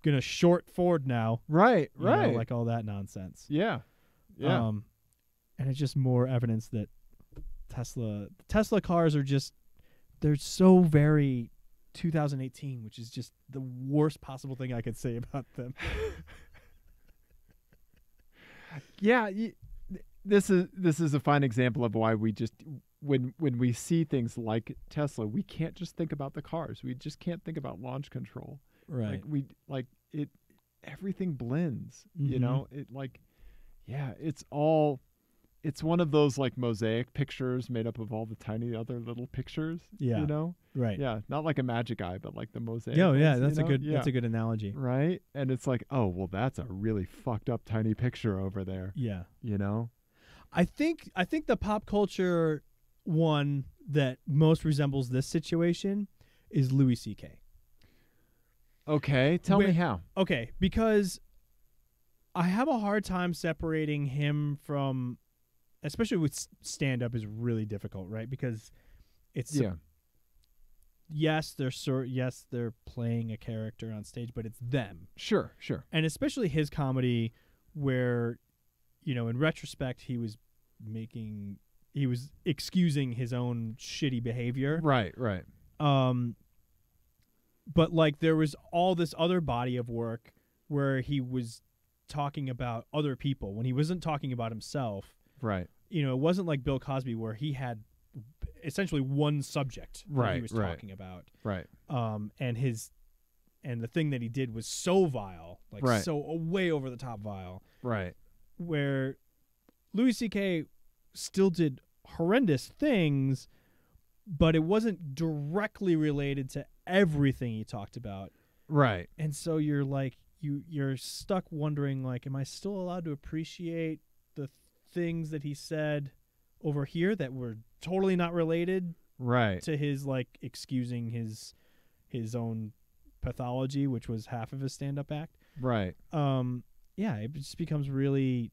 gonna short Ford now. Right. Like all that nonsense. Yeah. And it's just more evidence that Tesla cars are just, they're so very 2018, which is just the worst possible thing I could say about them. Yeah. This is a fine example of why we just when we see things like Tesla, we can't just think about the cars. We just can't think about launch control. Right. Everything blends. Mhm. It's one of those like mosaic pictures made up of all the tiny other little pictures. Yeah. Right. Yeah, not like a magic eye, but like the mosaic. Yeah, ones, that's a good Yeah. that's a good analogy. Right? And it's like, oh, well, that's a really fucked up tiny picture over there. Yeah. I think the pop culture one that most resembles this situation is Louis C.K. Okay, tell me how. Okay, because I have a hard time separating him from, especially with stand-up, is really difficult, right? Because it's yes, they're playing a character on stage, but it's them. Sure. And especially his comedy, where, in retrospect, he was excusing his own shitty behavior. Right. But like there was all this other body of work where he was talking about other people when he wasn't talking about himself. Right. It wasn't like Bill Cosby where he had essentially one subject that he was talking about. Right. And the thing that he did was so vile, like so way over the top vile. Right. Where Louis C.K. still did horrendous things, but it wasn't directly related to everything he talked about. Right. And so you're like, you're stuck wondering, like, am I still allowed to appreciate the things that he said over here that were totally not related to his, like, excusing his own pathology, which was half of his stand-up act. Right. It just becomes really,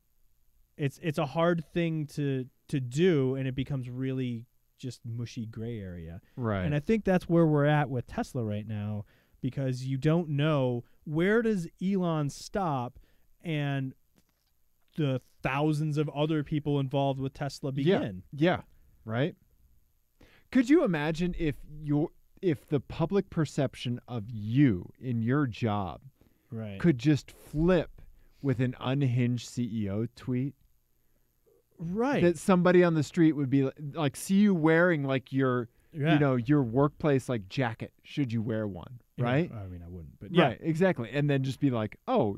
it's a hard thing to do, and it becomes really just mushy gray area. Right. And I think that's where we're at with Tesla right now, because you don't know where does Elon stop and the thousands of other people involved with Tesla begin. Yeah. Right. Could you imagine if the public perception of you in your job could just flip with an unhinged CEO tweet? Right. That somebody on the street would be like, see you wearing like your, your workplace like jacket, should you wear one, right? I mean, I wouldn't, but Right, exactly. And then just be like, oh,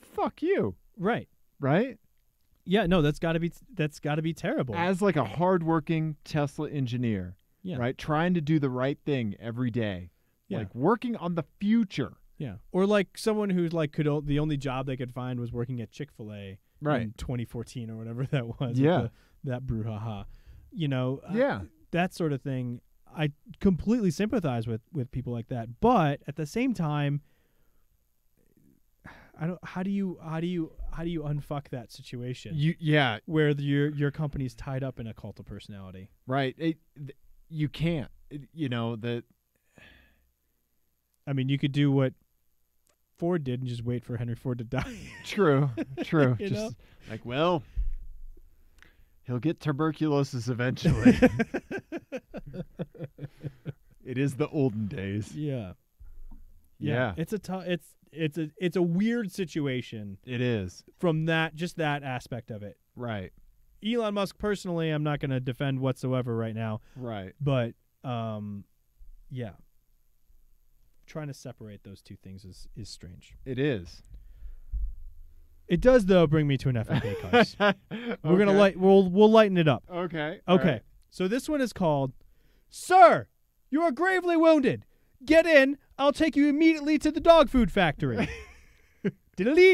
fuck you. Right. Right? Yeah, no, that's got to be terrible. As like a hardworking Tesla engineer, right? Trying to do the right thing every day. Yeah. Like working on the future. Yeah. Or like someone who's like the only job they could find was working at Chick-fil-A in 2014 or whatever that was. Yeah. That brouhaha. That sort of thing. I completely sympathize with people like that. But at the same time, how do you unfuck that situation? Where your company's tied up in a cult of personality. Right. You can't. I mean, you could do what Ford did and just wait for Henry Ford to die. True. You know? Like, well, he'll get tuberculosis eventually. It is the olden days. Yeah. Yeah. It's a weird situation. It is. From that aspect of it. Right. Elon Musk personally, I'm not going to defend whatsoever right now. Right. But yeah. Trying to separate those two things is strange. It is. It does though bring me to an FMK cars. We're gonna we'll lighten it up. Okay. Okay. Right. So this one is called Sir, you are gravely wounded. Get in. I'll take you immediately to the dog food factory. This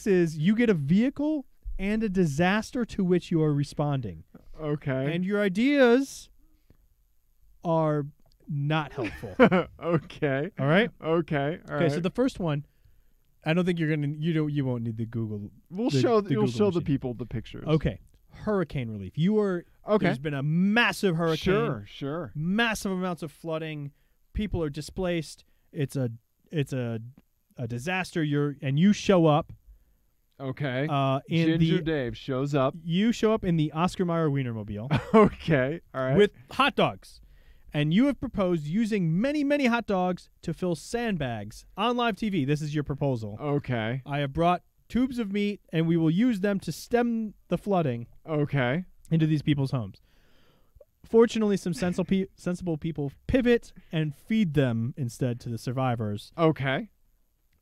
is you get a vehicle and a disaster to which you are responding. Okay. And your ideas are not helpful. Okay. All right? Okay. All right. So the first one, I don't think you won't need the Google. You'll show the people the pictures. Okay. Hurricane relief. There's been a massive hurricane. Sure. Massive amounts of flooding. People are displaced. It's a disaster. You show up. Okay. Ginger Dave shows up. You show up in the Oscar Mayer Wienermobile. Okay. All right. With hot dogs. And you have proposed using many, many hot dogs to fill sandbags on live TV. This is your proposal. Okay. I have brought tubes of meat, and we will use them to stem the flooding into these people's homes. Fortunately, some sensible people pivot and feed them instead to the survivors. Okay.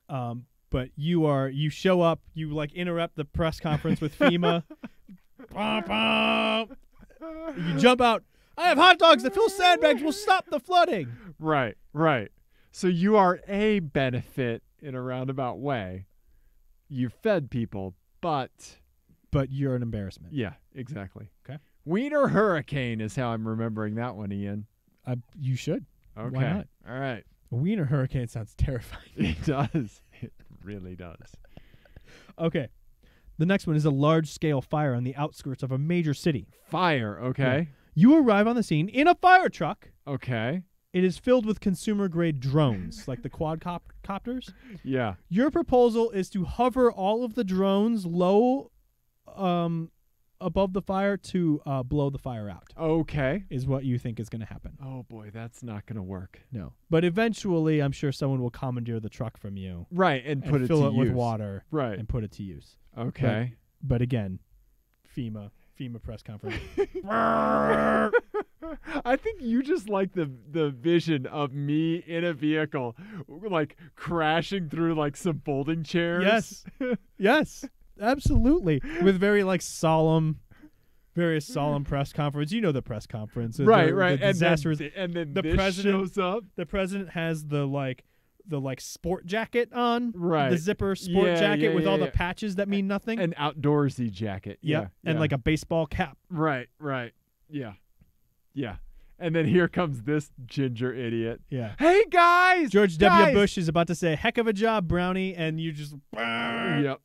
But you show up, you like interrupt the press conference with FEMA. You jump out. I have hot dogs that fill sandbags will stop the flooding. Right. So you are a benefit in a roundabout way. You fed people, but you're an embarrassment. Yeah, exactly. Okay. Wiener Hurricane is how I'm remembering that one, Ian. You should. Okay. Why not? All right. A Wiener Hurricane sounds terrifying. It does. It really does. Okay. The next one is a large-scale fire on the outskirts of a major city. Fire, okay. Yeah. You arrive on the scene in a fire truck. Okay. It is filled with consumer-grade drones, like the quadcopters. Yeah. Your proposal is to hover all of the drones low above the fire to blow the fire out. Okay. Is what you think is going to happen. Oh, boy, that's not going to work. No. But eventually, I'm sure someone will commandeer the truck from you. Right, and put it to use. Fill it with water. Right. And put it to use. Okay. But again, FEMA press conference. I think you just like the vision of me in a vehicle, like crashing through like some folding chairs. Yes, absolutely. With very like various solemn press conference. You know the press conference. Right. The disaster and then the this president shows up. The president has the sport jacket on, right? The zipper sport jacket with all the patches that mean nothing. An outdoorsy jacket. Yeah. And like a baseball cap. Right. Yeah. And then here comes this ginger idiot. Yeah. Hey guys, George W. Bush is about to say, "Heck of a job, Brownie," and you just. Yep.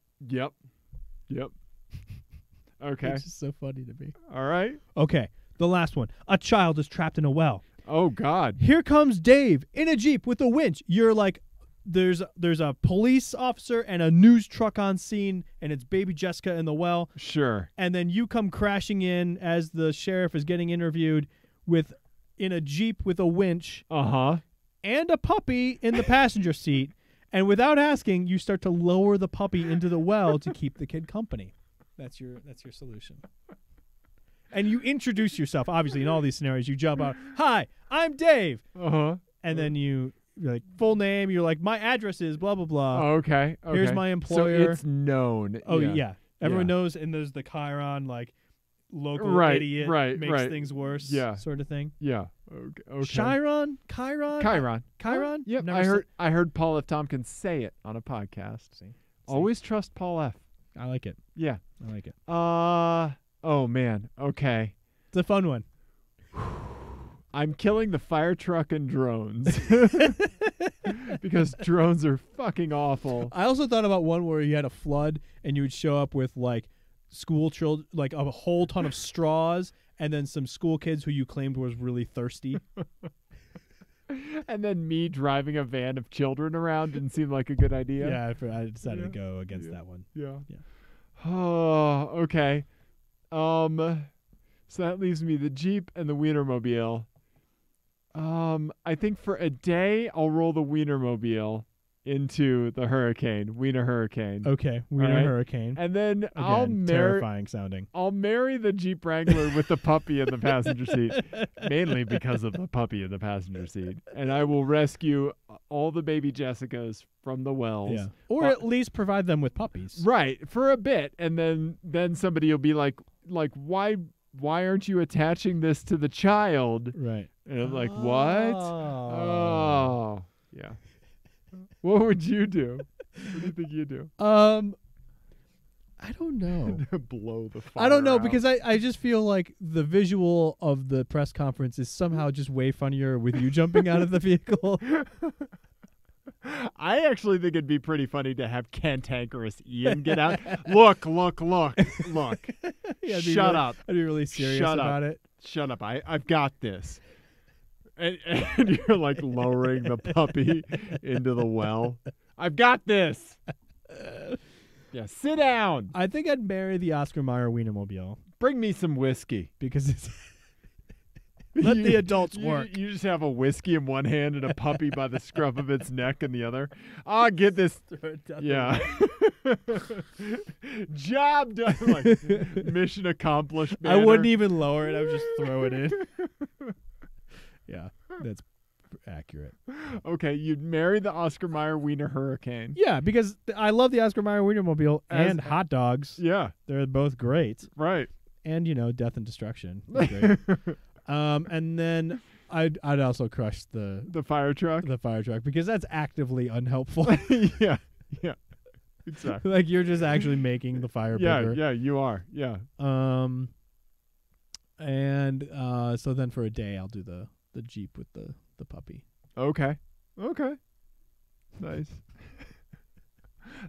Okay. It's just so funny to me. All right. Okay. The last one. A child is trapped in a well. Oh, God. Here comes Dave in a Jeep with a winch. You're like, there's a police officer and a news truck on scene, and it's baby Jessica in the well. Sure. And then you come crashing in as the sheriff is getting interviewed in a Jeep with a winch. Uh-huh. And a puppy in the passenger seat. And without asking, you start to lower the puppy into the well to keep the kid company. That's your solution. And you introduce yourself. Obviously, in all these scenarios, you jump out. Hi, I'm Dave. Uh-huh. And then you're like, full name. You're like, my address is blah, blah, blah. Oh, okay. Here's my employer. So it's known. Oh, yeah. Everyone Yeah. knows. And there's the Chiron, like, local Right, idiot right, makes right. things worse sort of thing. Yeah. Okay. Chiron? Chiron. Chiron? Yep. Never I heard Paul F. Tompkins say it on a podcast. See? Always trust Paul F. I like it. Yeah. I like it. Oh, man. Okay. It's a fun one. I'm killing the fire truck and drones. Because drones are fucking awful. I also thought about one where you had a flood and you would show up with like school children, like a whole ton of straws, and then some school kids who you claimed was really thirsty. And then me driving a van of children around didn't seem like a good idea. Yeah, I decided to go against that one. Yeah. Yeah. Oh, okay. So that leaves me the Jeep and the Wienermobile. I think for a day I'll roll the Wienermobile into the Wiener Hurricane. Okay, Wiener All right. Hurricane. And then Again, I'll marry terrifying sounding. I'll marry the Jeep Wrangler with the puppy in the passenger seat, mainly because of the puppy in the passenger seat. And I will rescue all the baby Jessicas from the wells. Yeah. Or at least provide them with puppies. Right, for a bit, and then somebody will be like why aren't you attaching this to the child? Right. And I'm like, what? Oh, yeah. What would you do? What do you think you do? I don't know. Blow the fire I don't know out. because I just feel like the visual of the press conference is somehow just way funnier with you jumping out of the vehicle. I actually think it'd be pretty funny to have cantankerous Ian get out. Look. Yeah, Shut up. I'd be really serious Shut about up. it. Shut up. I've got this. And you're like lowering the puppy into the well. I've got this. Yeah, sit down. I think I'd marry the Oscar Mayer Wienermobile Bring me some whiskey. because it's let the adults You- work. You just have a whiskey in one hand and a puppy by the scruff of its neck in the other. I'll get this. Yeah. Job done. Like, mission accomplished. I wouldn't even lower it. I would just throw it in. Yeah, that's accurate. Okay, you'd marry the Oscar Mayer Wiener Hurricane. Yeah, because I love the Oscar Mayer Wienermobile As- and hot dogs. Yeah, They're both great. right. And, death and destruction. They're great. And then I'd also crush the fire truck. fire truck because that's actively unhelpful. Yeah, exactly. Like you're just actually making the fire bigger. Yeah, you are. Yeah. And so then for a day I'll do the Jeep with the puppy. Okay. Nice.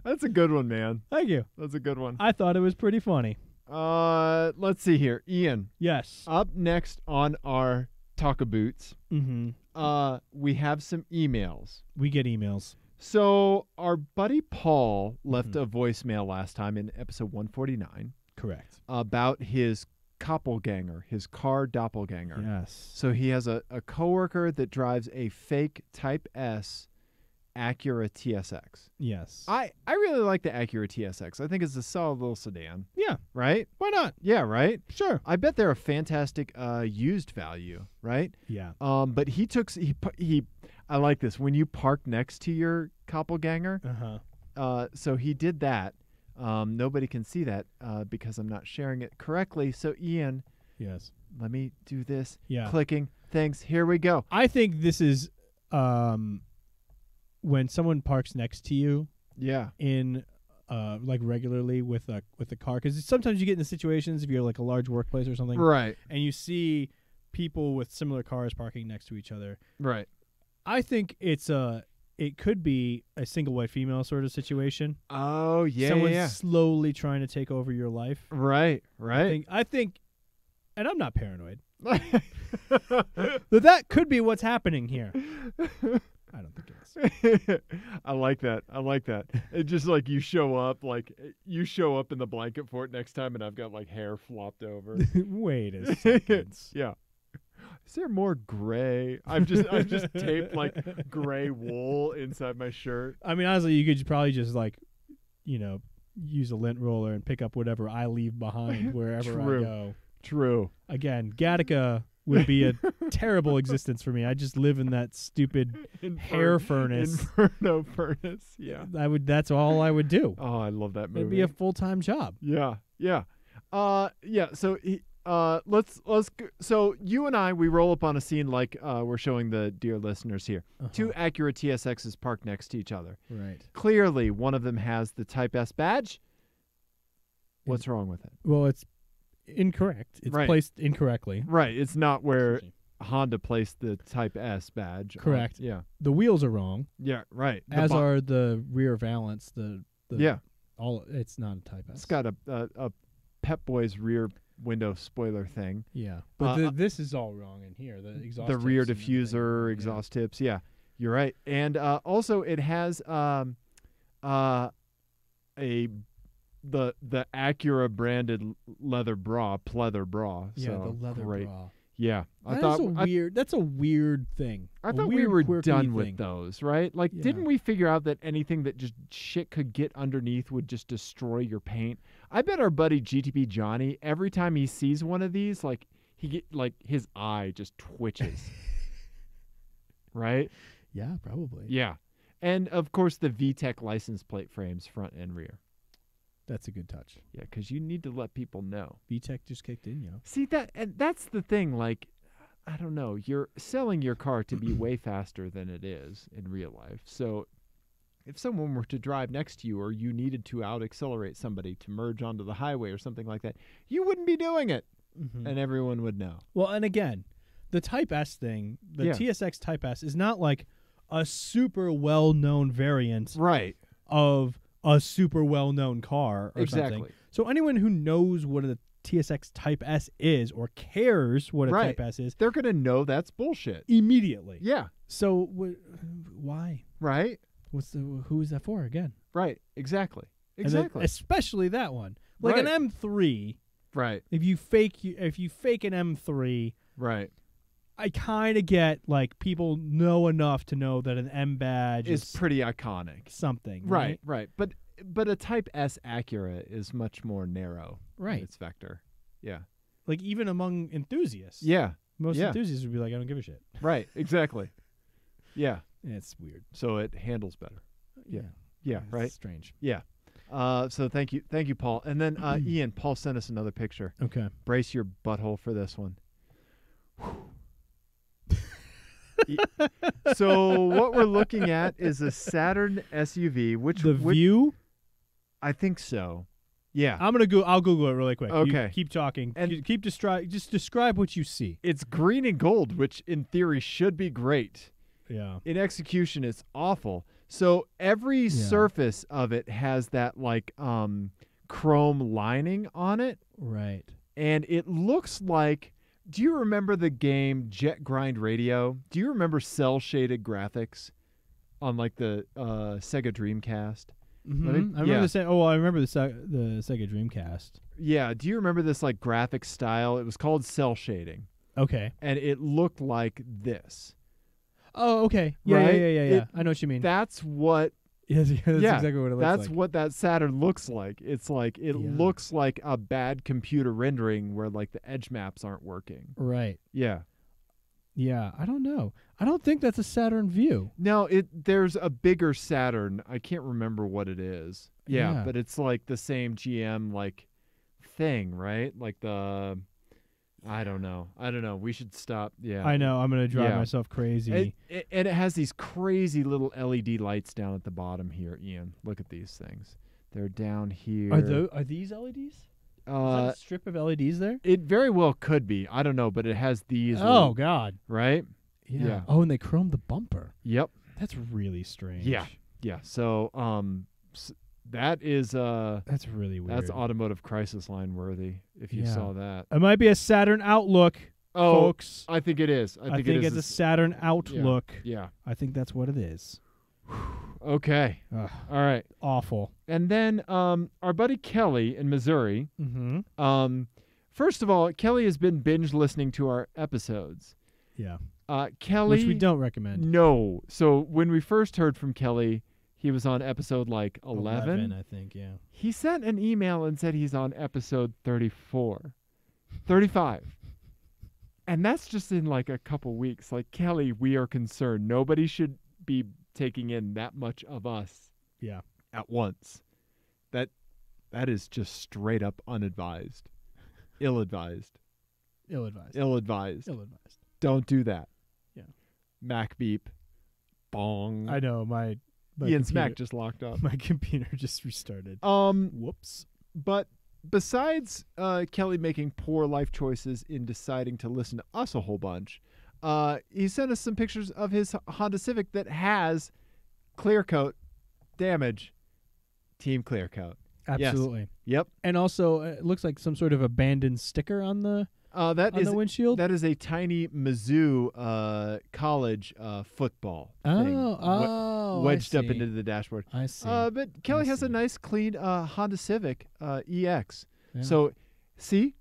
That's a good one, man. Thank you. That's a good one. I thought it was pretty funny. Let's see here. Ian, Yes. up next on our Talk of Boots, Mm-hmm. we have some emails. We get emails. So our buddy Paul left a voicemail last time in episode 149 Correct. about his doppelganger, his car doppelganger. Yes. So he has a coworker that drives a fake Type S Acura TSX. Yes. I really like the Acura TSX. I think it's a solid little sedan, Yeah. right? Why not? Yeah, right? Sure. I bet they're a fantastic used value, right? Yeah. But I like this. When you park next to your doppelganger, so he did that. Nobody can see that because I'm not sharing it correctly. So Ian, Yes. let me do this. Yeah. Clicking. Thanks. Here we go. I think this is when someone parks next to you Yeah. in like regularly with a car, because sometimes you get into situations if you're like a large workplace or something, Right. and you see people with similar cars parking next to each other. Right. I think it could be a single white female sort of situation. Oh, yeah. Someone's yeah. slowly trying to take over your life. Right. Right. I think and I'm not paranoid, that could be what's happening here. I don't think it is. I like that. I like that. It's just like you show up in the blanket fort next time, and I've got like hair flopped over. Wait a second. Yeah. Is there more gray? I've just taped like gray wool inside my shirt. I mean, honestly, you could probably just like, use a lint roller and pick up whatever I leave behind wherever I go. True. Again, Gattaca would be a terrible existence for me. I just live in that stupid hair furnace. Inferno furnace. Yeah. That's all I would do. Oh, I love that movie. It'd be a full-time job. Yeah. Yeah. So so you and I, we roll up on a scene like we're showing the dear listeners here. Two Acura TSXs parked next to each other. Right. Clearly, one of them has the Type S badge. What's wrong with it? Well, it's incorrect. It's placed incorrectly. Right. It's not where Honda placed the Type S badge. Correct. Yeah. The wheels are wrong. Yeah. Right. As are the rear valance. Yeah. It's not a Type S. It's got a Pep Boys rear window spoiler thing. Yeah. But this is all wrong in here. The exhaust. The rear tips diffuser, exhaust tips. Yeah. You're right. And also it has the Acura branded leather bra, pleather bra. Yeah, so the leather bra. Yeah, That's a weird thing. I thought we were done with those, right? Like, didn't we figure out that anything that just shit could get underneath would just destroy your paint? I bet our buddy GTP Johnny, every time he sees one of these, like his eye just twitches. Right? Yeah, probably. Yeah, and of course the VTEC license plate frames, front and rear. That's a good touch. Yeah, because you need to let people know. VTEC just kicked in, See, that's the thing. Like, I don't know. You're selling your car to be way faster than it is in real life. So if someone were to drive next to you or you needed to out-accelerate somebody to merge onto the highway or something like that, you wouldn't be doing it. Mm-hmm. And everyone would know. Well, and again, the Type S thing, the TSX Type S is not like a super well-known variant of a super well-known car or something. So anyone who knows what a TSX Type S is or cares what a Type S is, they're going to know that's bullshit immediately. Yeah. So why? Right. Who is that for again? Right. Exactly. Especially that one. Like an M3. Right. If you fake an M3, right. I kind of get like people know enough to know that an M badge is pretty iconic. Something. Right. But a Type S Acura is much more narrow. Right. In its vector. Yeah. Like even among enthusiasts. Yeah. Most enthusiasts would be like, I don't give a shit. Right. Exactly. Yeah. It's weird. So it handles better. Yeah. Yeah. It's right. Strange. Yeah. So thank you, Paul. And then Ian, Paul sent us another picture. Okay. Brace your butthole for this one. So what we're looking at is a Saturn SUV, which View? I think so. Yeah. I'll Google it really quick. Okay. You keep talking. And just describe what you see. It's green and gold, which in theory should be great. Yeah. In execution, it's awful. So every surface of it has that like chrome lining on it. Right. And it looks like, do you remember the game Jet Grind Radio? Do you remember cel-shaded graphics on like the Sega Dreamcast? Mm-hmm. I remember the Sega Dreamcast. Yeah. Do you remember this like graphic style? It was called cel shading. Okay. And it looked like this. Oh, okay. Yeah, right? Yeah. I know what you mean. That's what. That's exactly what it looks like. That's what that Saturn looks like. It's like it looks like a bad computer rendering where like the edge maps aren't working. Right. Yeah. Yeah, I don't know. I don't think that's a Saturn View. No, there's a bigger Saturn. I can't remember what it is. Yeah, but it's like the same GM like thing, right? Like the I don't know. We should stop. Yeah. I know. I'm going to drive myself crazy. And it has these crazy little LED lights down at the bottom here, Ian. Look at these things. They're down here. Are these LEDs? Is that a strip of LEDs there? It very well could be. I don't know, but it has these. Oh, God. Right? Yeah. Oh, and they chromed the bumper. Yep. That's really strange. Yeah. Yeah. So That is That's really weird. that's automotive crisis line worthy. If you Yeah. saw that, It might be a Saturn Outlook, folks. I think it is. I think it's a Saturn Outlook. Yeah. I think that's what it is. Okay. Ugh, All right. awful. And then our buddy Kelly in Missouri. Mm-hmm. First of all, Kelly has been binge listening to our episodes. Yeah. Kelly, Which we don't recommend. No. So when we first heard from Kelly, he was on episode like 11. I think, yeah. He sent an email and said he's on episode 34. 35. And that's just in like a couple weeks. Like, Kelly, we are concerned. Nobody should be taking in that much of us Yeah. at once. That is just straight up unadvised. Ill-advised. Ill-advised. Ill-advised. Ill-advised. Don't do that. Yeah. Mac beep. Bong. I know, my Ian's Mac computer, just locked up. my computer just restarted. Whoops. Whoops. But besides Kelly making poor life choices in deciding to listen to us a whole bunch, he sent us some pictures of his Honda Civic that has ClearCoat damage. TeamClearCoat. Absolutely. Yes. Yep. And also, it looks like some sort of abandoned sticker on the The windshield. That is a tiny Mizzou college football thing wedged I up see. into the dashboard. I see. But Kelly has a see. nice, clean Honda Civic EX. Yeah. So, see,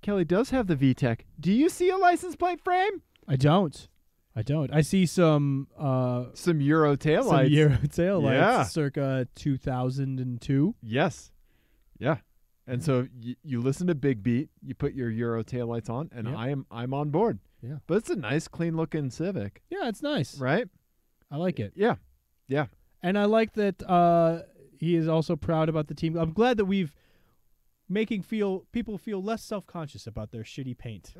Kelly does have the VTEC. Do you see a license plate frame? I don't. I see some Euro taillights. some Euro taillights, Yeah. circa 2002. Yes. Yeah. And so you listen to Big Beat, you put your Euro taillights on, and Yep. I'm on board. Yeah. But it's a nice, clean looking Civic, Yeah, it's nice. right? I like it. Yeah. Yeah. And I like that he is also proud about the team. I'm glad that we've making people feel less self-conscious about their shitty paint.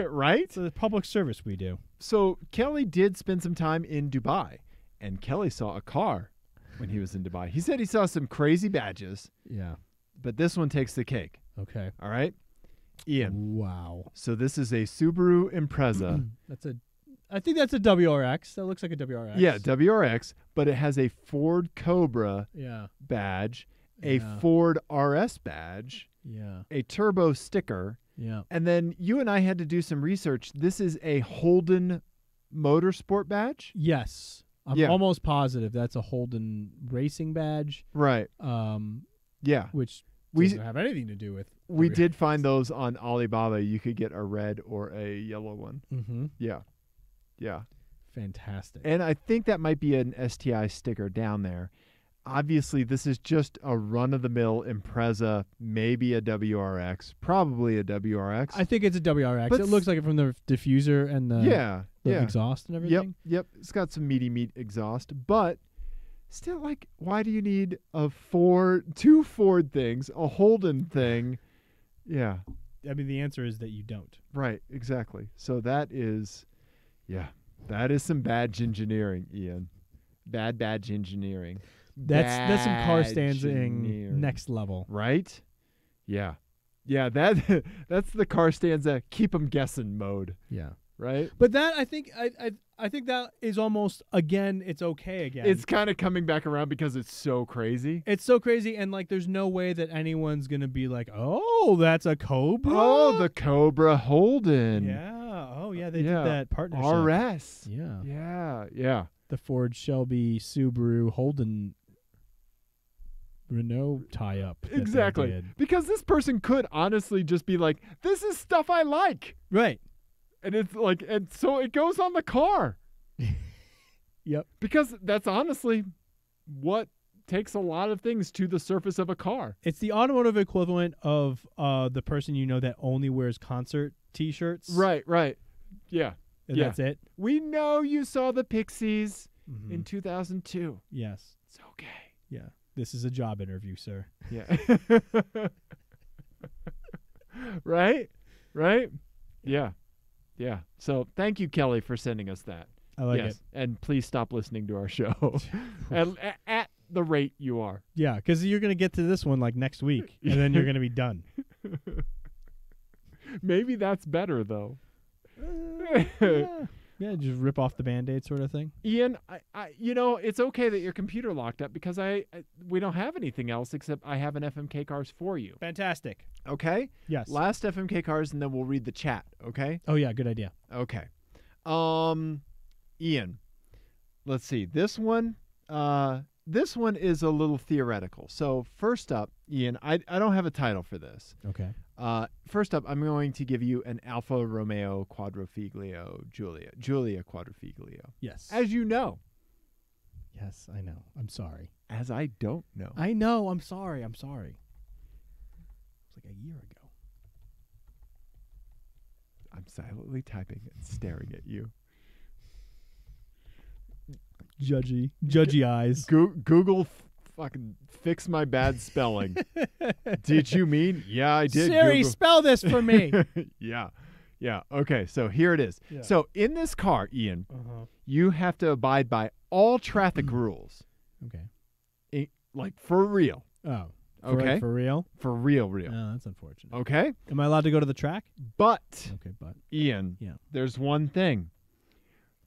Right? It's a public service we do. So Kelly did spend some time in Dubai, and Kelly saw a car when he was in Dubai. He said he saw some crazy badges, Yeah. but this one takes the cake. Okay. All right? Ian. Wow. So this is a Subaru Impreza. I think that's a WRX. That looks like a WRX. Yeah, WRX, but it has a Ford Cobra Yeah. badge, a Yeah. Ford RS badge, Yeah. a turbo sticker, Yeah. and then you and I had to do some research. This is a Holden Motorsport badge? Yes. I'm Yeah. almost positive that's a Holden racing badge. Right. Yeah. Which We- doesn't have anything to do with. We did find those on Alibaba. You could get a red or a yellow one. Mm-hmm. Yeah. Yeah. Fantastic. And I think that might be an STI sticker down there. Obviously, this is just a run-of-the-mill Impreza, maybe a WRX, probably a WRX. I think it's a WRX. But It looks like it from the diffuser and the, yeah. the exhaust and everything. Yep. It's got some meaty exhaust, but still, like, why do you need two Ford things, a Holden thing? Yeah. I mean, the answer is that you don't. Right, exactly. So that is some badge engineering, Ian. Bad badge engineering. That's some car stancing Badge-engineering. next level. Right? Yeah. Yeah, that's the car stanza keep 'em guessing mode, Yeah. right? But that I think that is almost again. It's okay again. It's kind of coming back around because it's so crazy. It's so crazy, and like, there's no way that anyone's gonna be like, "Oh, that's a Cobra." Oh, the Cobra Holden. yeah. Oh, yeah. They Yeah. did that partnership. RS. Yeah. Yeah. The Ford, Shelby, Subaru, Holden, Renault tie-up. that they Exactly. did. Because this person could honestly just be like, this is stuff I like. Right. And it's like, and so it goes on the car. Yep. Because that's honestly what takes a lot of things to the surface of a car. It's the automotive equivalent of the person that only wears concert T-shirts. Right. Yeah. And yeah. that's it. We know you saw the Pixies Mhm. in 2002. Yes. It's okay. Yeah. This is a job interview, sir. Yeah. Right? Yeah. So thank you, Kelly, for sending us that. I like yes. it. And please stop listening to our show at the rate you are. Yeah, because you're going to get to this one like next week, and then you're going to be done. Maybe that's better, though. Yeah. Yeah, just rip off the Band-Aid sort of thing. Ian, it's okay that your computer locked up because we don't have anything else except I have an FMK Cars for you. Fantastic. Okay? Yes. Last FMK Cars, and then we'll read the chat, okay? Oh, yeah, good idea. Okay. Ian, let's see. This one is a little theoretical. So first up, Ian, I don't have a title for this. Okay. First up, I'm going to give you an Alfa Romeo Quadrifoglio Giulia Quadrifoglio. Yes. As you know. Yes, I know. I'm sorry. As I don't know. I know. I'm sorry. It was like a year ago. I'm silently typing and staring at you. Judgy eyes. Google fucking fix my bad spelling. Did you mean? Yeah, I did. Siri, Google. spell this for me. Yeah. Okay, so here it is. Yeah. So in this car, Ian, Uh-huh. you have to abide by all traffic rules. Okay. Like for real. Oh. Okay. For real? For real. Oh, that's unfortunate. Okay? Am I allowed to go to the track? But, Okay, but. Ian, Yeah. there's one thing.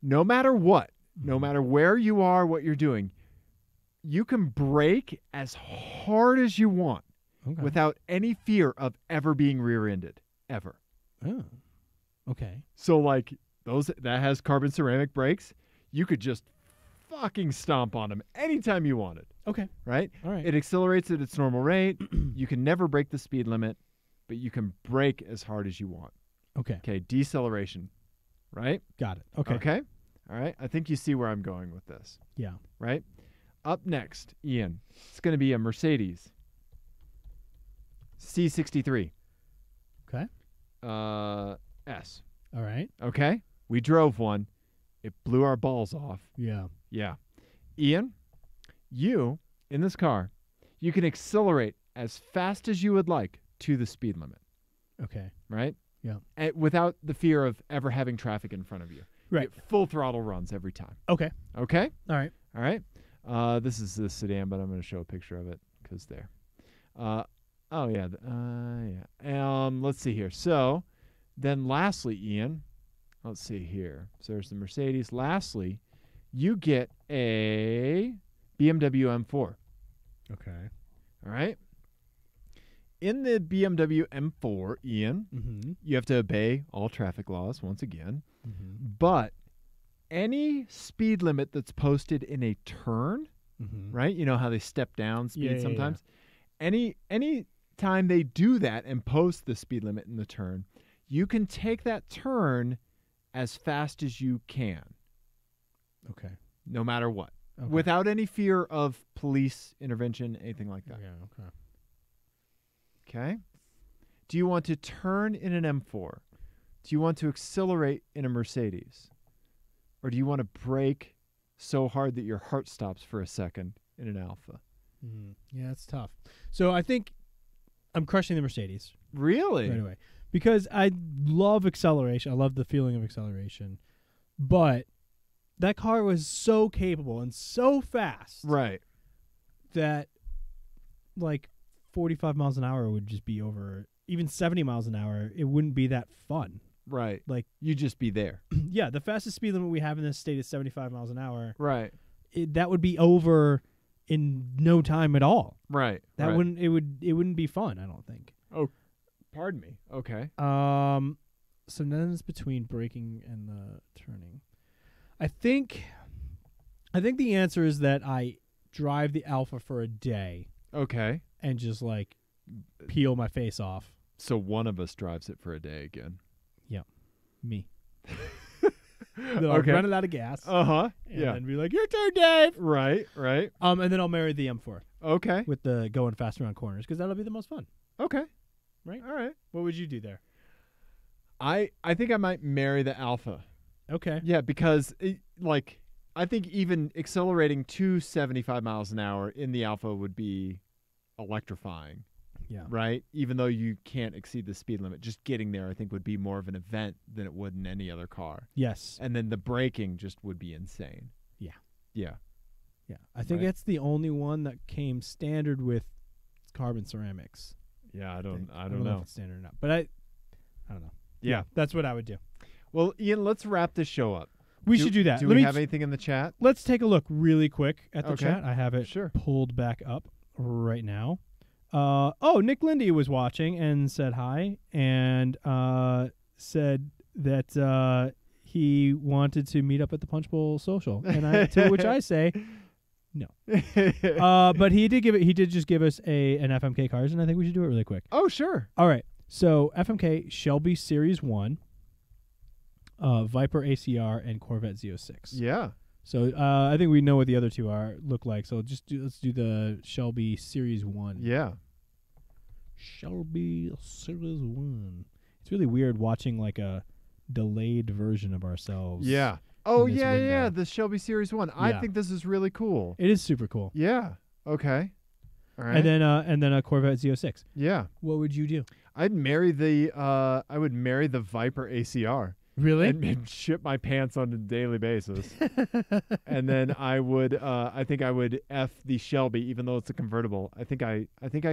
No matter what, no matter where you are, what you're doing, you can brake as hard as you want Okay. without any fear of ever being rear-ended. Ever. Oh. Okay. So, like, that has carbon ceramic brakes, you could just fucking stomp on them anytime you wanted. Okay. Right? All right. It accelerates at its normal rate. You can never break the speed limit, but you can brake as hard as you want. Okay. Okay, deceleration. Right? Got it. Okay. Okay? All right? I think you see where I'm going with this. Yeah. Right? Up next, Ian, it's going to be a Mercedes C63 Okay. S. All right. Okay? We drove one. It blew our balls off. Yeah. Yeah. Ian, you, in this car, you can accelerate as fast as you would like to the speed limit. Okay. Right? Yeah. And without the fear of ever having traffic in front of you. Right. Get full throttle runs every time. Okay. Okay? All right. All right. This is the sedan, but I'm going to show a picture of it because there. Oh yeah. Yeah. Let's see here. So, then lastly, Ian, let's see here. So there's the Mercedes. Lastly, you get a BMW M4. Okay. All right. In the BMW M4, Ian, Mm-hmm. you have to obey all traffic laws once again, Mm-hmm. but any speed limit that's posted in a turn, Mm-hmm. right? You know how they step down speed Yeah. sometimes. Any time they do that and post the speed limit in the turn, you can take that turn as fast as you can, Okay. no matter what, Okay. without any fear of police intervention, anything like that. Yeah. Okay. Okay? Do you want to turn in an M4? Do you want to accelerate in a Mercedes? Or do you want to brake so hard that your heart stops for a second in an Alpha? Mm-hmm. Yeah, it's tough. So I think I'm crushing the Mercedes Really? right away because I love acceleration. I love the feeling of acceleration, but that car was so capable and so fast Right. that like 45 miles an hour would just be over. Even 70 miles an hour, it wouldn't be that fun. Right. Like, you just be there. yeah, the fastest speed limit we have in this state is 75 miles an hour. Right. That would be over in no time at all. Right. That right. wouldn't be fun, I don't think. Pardon me. Okay. So then it's between braking and the turning. I think the answer is that I drive the Alpha for a day Okay. and just like peel my face off. So one of us drives it for a day again. Me. Then I'll Okay. run it out of gas. Uh-huh. And Yeah. then be like, your turn, Dave. Right. Right. And then I'll marry the M4 Okay. with the going fast around corners because that'll be the most fun. Okay. Right. All right. What would you do there? I think I might marry the Alpha. Okay. Yeah, because I think even accelerating to 75 miles an hour in the Alpha would be electrifying, Yeah. right? Even though you can't exceed the speed limit, just getting there I think would be more of an event than it would in any other car. Yes. And then the braking just would be insane. Yeah. Yeah. Yeah. I think Right. that's the only one that came standard with carbon ceramics. Yeah, I I don't know know. if it's standard or not, but I don't know. Yeah. That's what I would do. Well, Ian, let's wrap this show up. We should do that. Do Let we me have anything in the chat? Let's take a look really quick at the Okay. chat. I have it Sure. pulled back up right now. Nick Lindy was watching and said hi and said that he wanted to meet up at the Punch Bowl Social, and to which I say no. But he did just give us an FMK Cars, and I think we should do it really quick. Oh, sure. All right. So FMK Shelby Series 1, Viper ACR, and Corvette Z06. Yeah. So I think we know what the other two look like. So let's do the Shelby Series 1. Yeah. Shelby Series 1. It's really weird watching like a delayed version of ourselves. Yeah. Oh, in this yeah, window. yeah. The Shelby Series 1. I Yeah. think this is really cool. It is super cool. Yeah. Okay. All right. And then a Corvette Z06. yeah. What would you do? I'd marry the Viper ACR. Really? And shit my pants on a daily basis. And then I think I would F the Shelby, even though it's a convertible. I think I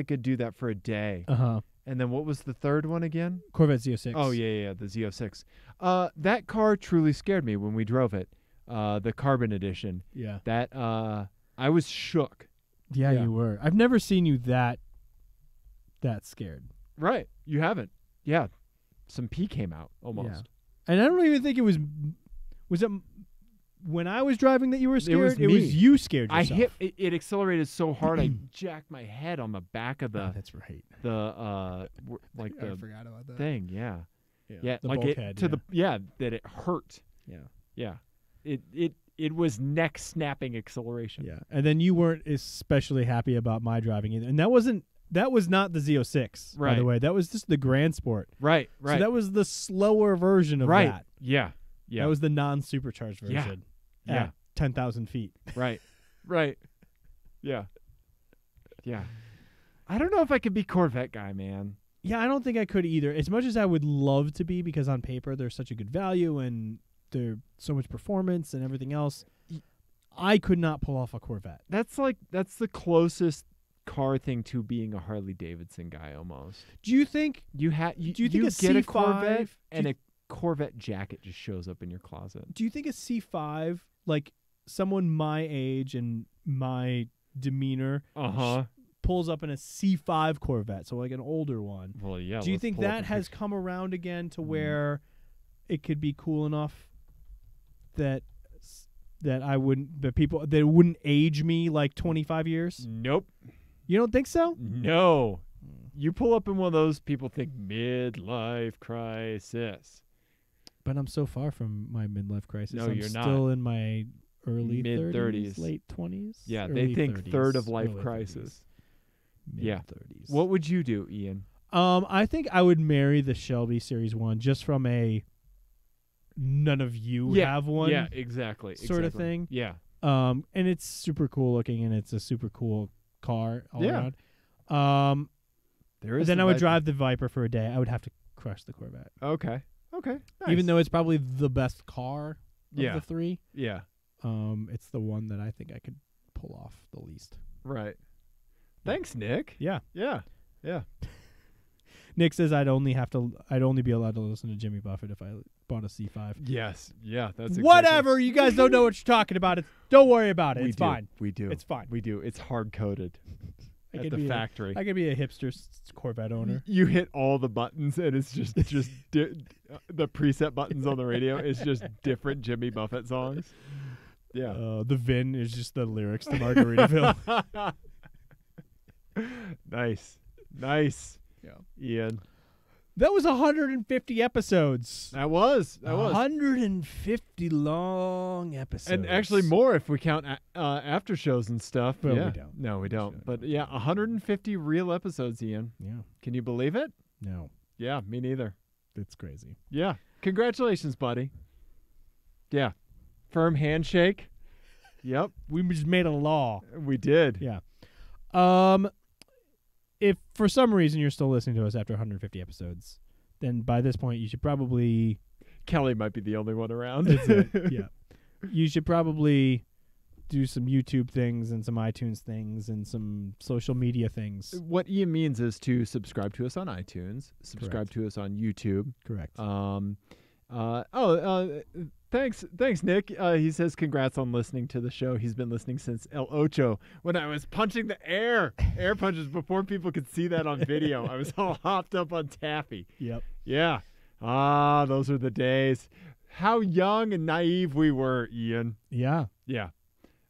could do that for a day. Uh-huh. And then what was the third one again? Corvette Z06. Oh yeah, the Z06. That car truly scared me when we drove it. The Carbon Edition. Yeah. That I was shook. Yeah, Yeah. you were. I've never seen you that scared. Right. You haven't. Yeah. Some pee came out almost. Yeah. And I don't even think it was it when I was driving that you were scared? was It me. was you scared I yourself. hit it accelerated so hard I jacked my head on the back of Oh, the that's right. like I the forgot about that. thing, yeah. Yeah, the like bulkhead, it that it hurt. Yeah. Yeah. It was neck snapping acceleration. Yeah. And then you weren't especially happy about my driving either. And that was not the Z06, by the Right. way. That was just the Grand Sport. Right. So that was the slower version of that. Yeah. Yeah. That was the non-supercharged Yeah. version. Yeah. At 10,000 feet. Right. Right. Yeah. Yeah. I don't know if I could be Corvette guy, man. Yeah, I don't think I could either. As much as I would love to be, because on paper they're such a good value and they're so much performance and everything else, I could not pull off a Corvette. That's the closest car thing to being a Harley Davidson guy almost. Do you think? Do you think a get a C5 Corvette and do a Corvette jacket just shows up in your closet? Do you think a C5, like someone my age and my demeanor, pulls up in a C5 Corvette, so like an older one? Well, yeah. Do you let's think pull up that a has picture. come around again to where it could be cool enough that it wouldn't age me like 25 years? Nope. You don't think so? No. You pull up in one of those, people think midlife crisis. But I'm so far from my midlife crisis. No, I'm you're not. still in my early Mid-30s. late 20s. Yeah, early they think 30s, third of life early crisis. 30s, Yeah. mid-30s. What would you do, Ian? I think I would marry the Shelby Series 1 just from a none of you have one Yeah, exactly. sort of thing. Yeah. And it's super cool looking and it's a super cool car all Yeah. around. There is Then the I would Viper. drive the Viper for a day. I would have to crush the Corvette. Okay. Okay. Nice. Even though it's probably the best car of Yeah. the three, Yeah. it's the one that I think I could pull off the least. Right. Thanks, Nick. Yeah. Yeah. Yeah. Nick says I'd only be allowed to listen to Jimmy Buffett if I bought a C5. Yes. Yeah. That's exactly. Whatever. You guys don't know what you're talking about. Don't worry about it. We It's do. fine. We do. It's fine. We do. It's hard coded I at could the be factory. I could be a hipster Corvette owner. You hit all the buttons, and it's just the preset buttons on the radio. It's just different Jimmy Buffett songs. Yeah. The VIN is just the lyrics to Margaritaville. Nice. Nice. Yeah. Ian. That was 150 episodes. That was. 150 long episodes. And actually more if we count after shows and stuff. Well, we yeah. don't. No, we don't. But yeah, 150 real episodes, Ian. Yeah. Can you believe it? No. Yeah, me neither. It's crazy. Yeah. Congratulations, buddy. Yeah. Firm handshake. Yep. We just made a law. We did. Yeah. If for some reason you're still listening to us after 150 episodes, then by this point you should probably Kelly might be the only one around. That's it. Yeah. You should probably do some YouTube things and some iTunes things and some social media things. What Ian means is to subscribe to us on iTunes, subscribe Correct. to us on YouTube. Correct. Thanks, Nick. He says congrats on listening to the show. He's been listening since El Ocho when I was punching the air punches before people could see that on video. I was all hopped up on taffy. Yep. Yeah. Those are the days. How young and naive we were, Ian. Yeah. Yeah.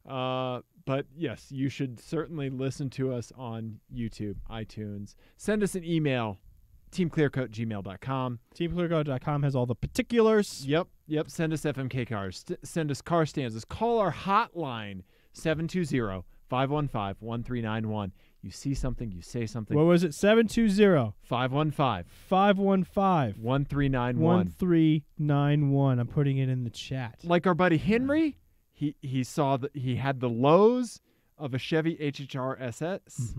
But yes, you should certainly listen to us on YouTube, iTunes. Send us an email, teamclearcoat@gmail.com. TeamClearCoat.com has all the particulars. Yep. Send us FMK cars. Send us car stanzas. Call our hotline, 720-515-1391. You see something, you say something. What was it? 720 515 515 1391. 1391. I'm putting it in the chat. Like our buddy Henry, he saw that he had the lows of a Chevy HHR SS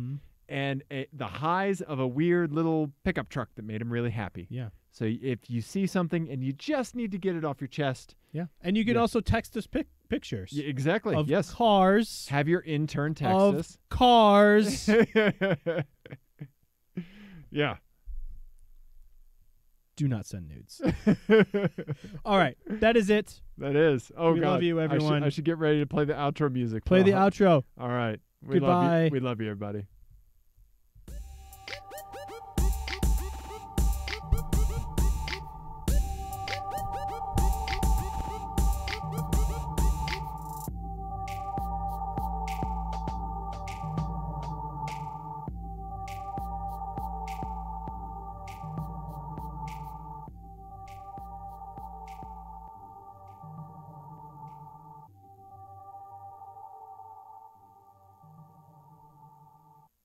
and the highs of a weird little pickup truck that made him really happy. Yeah. So if you see something and you just need to get it off your chest. Yeah. And you can also text us pictures. Yeah, exactly. Of yes. cars. Have your intern text Of us. cars. Yeah. Do not send nudes. All right. That is it. That is. Oh, We God. love you, everyone. I should get ready to play the outro music. Play the outro. All right. Goodbye. We love you, everybody.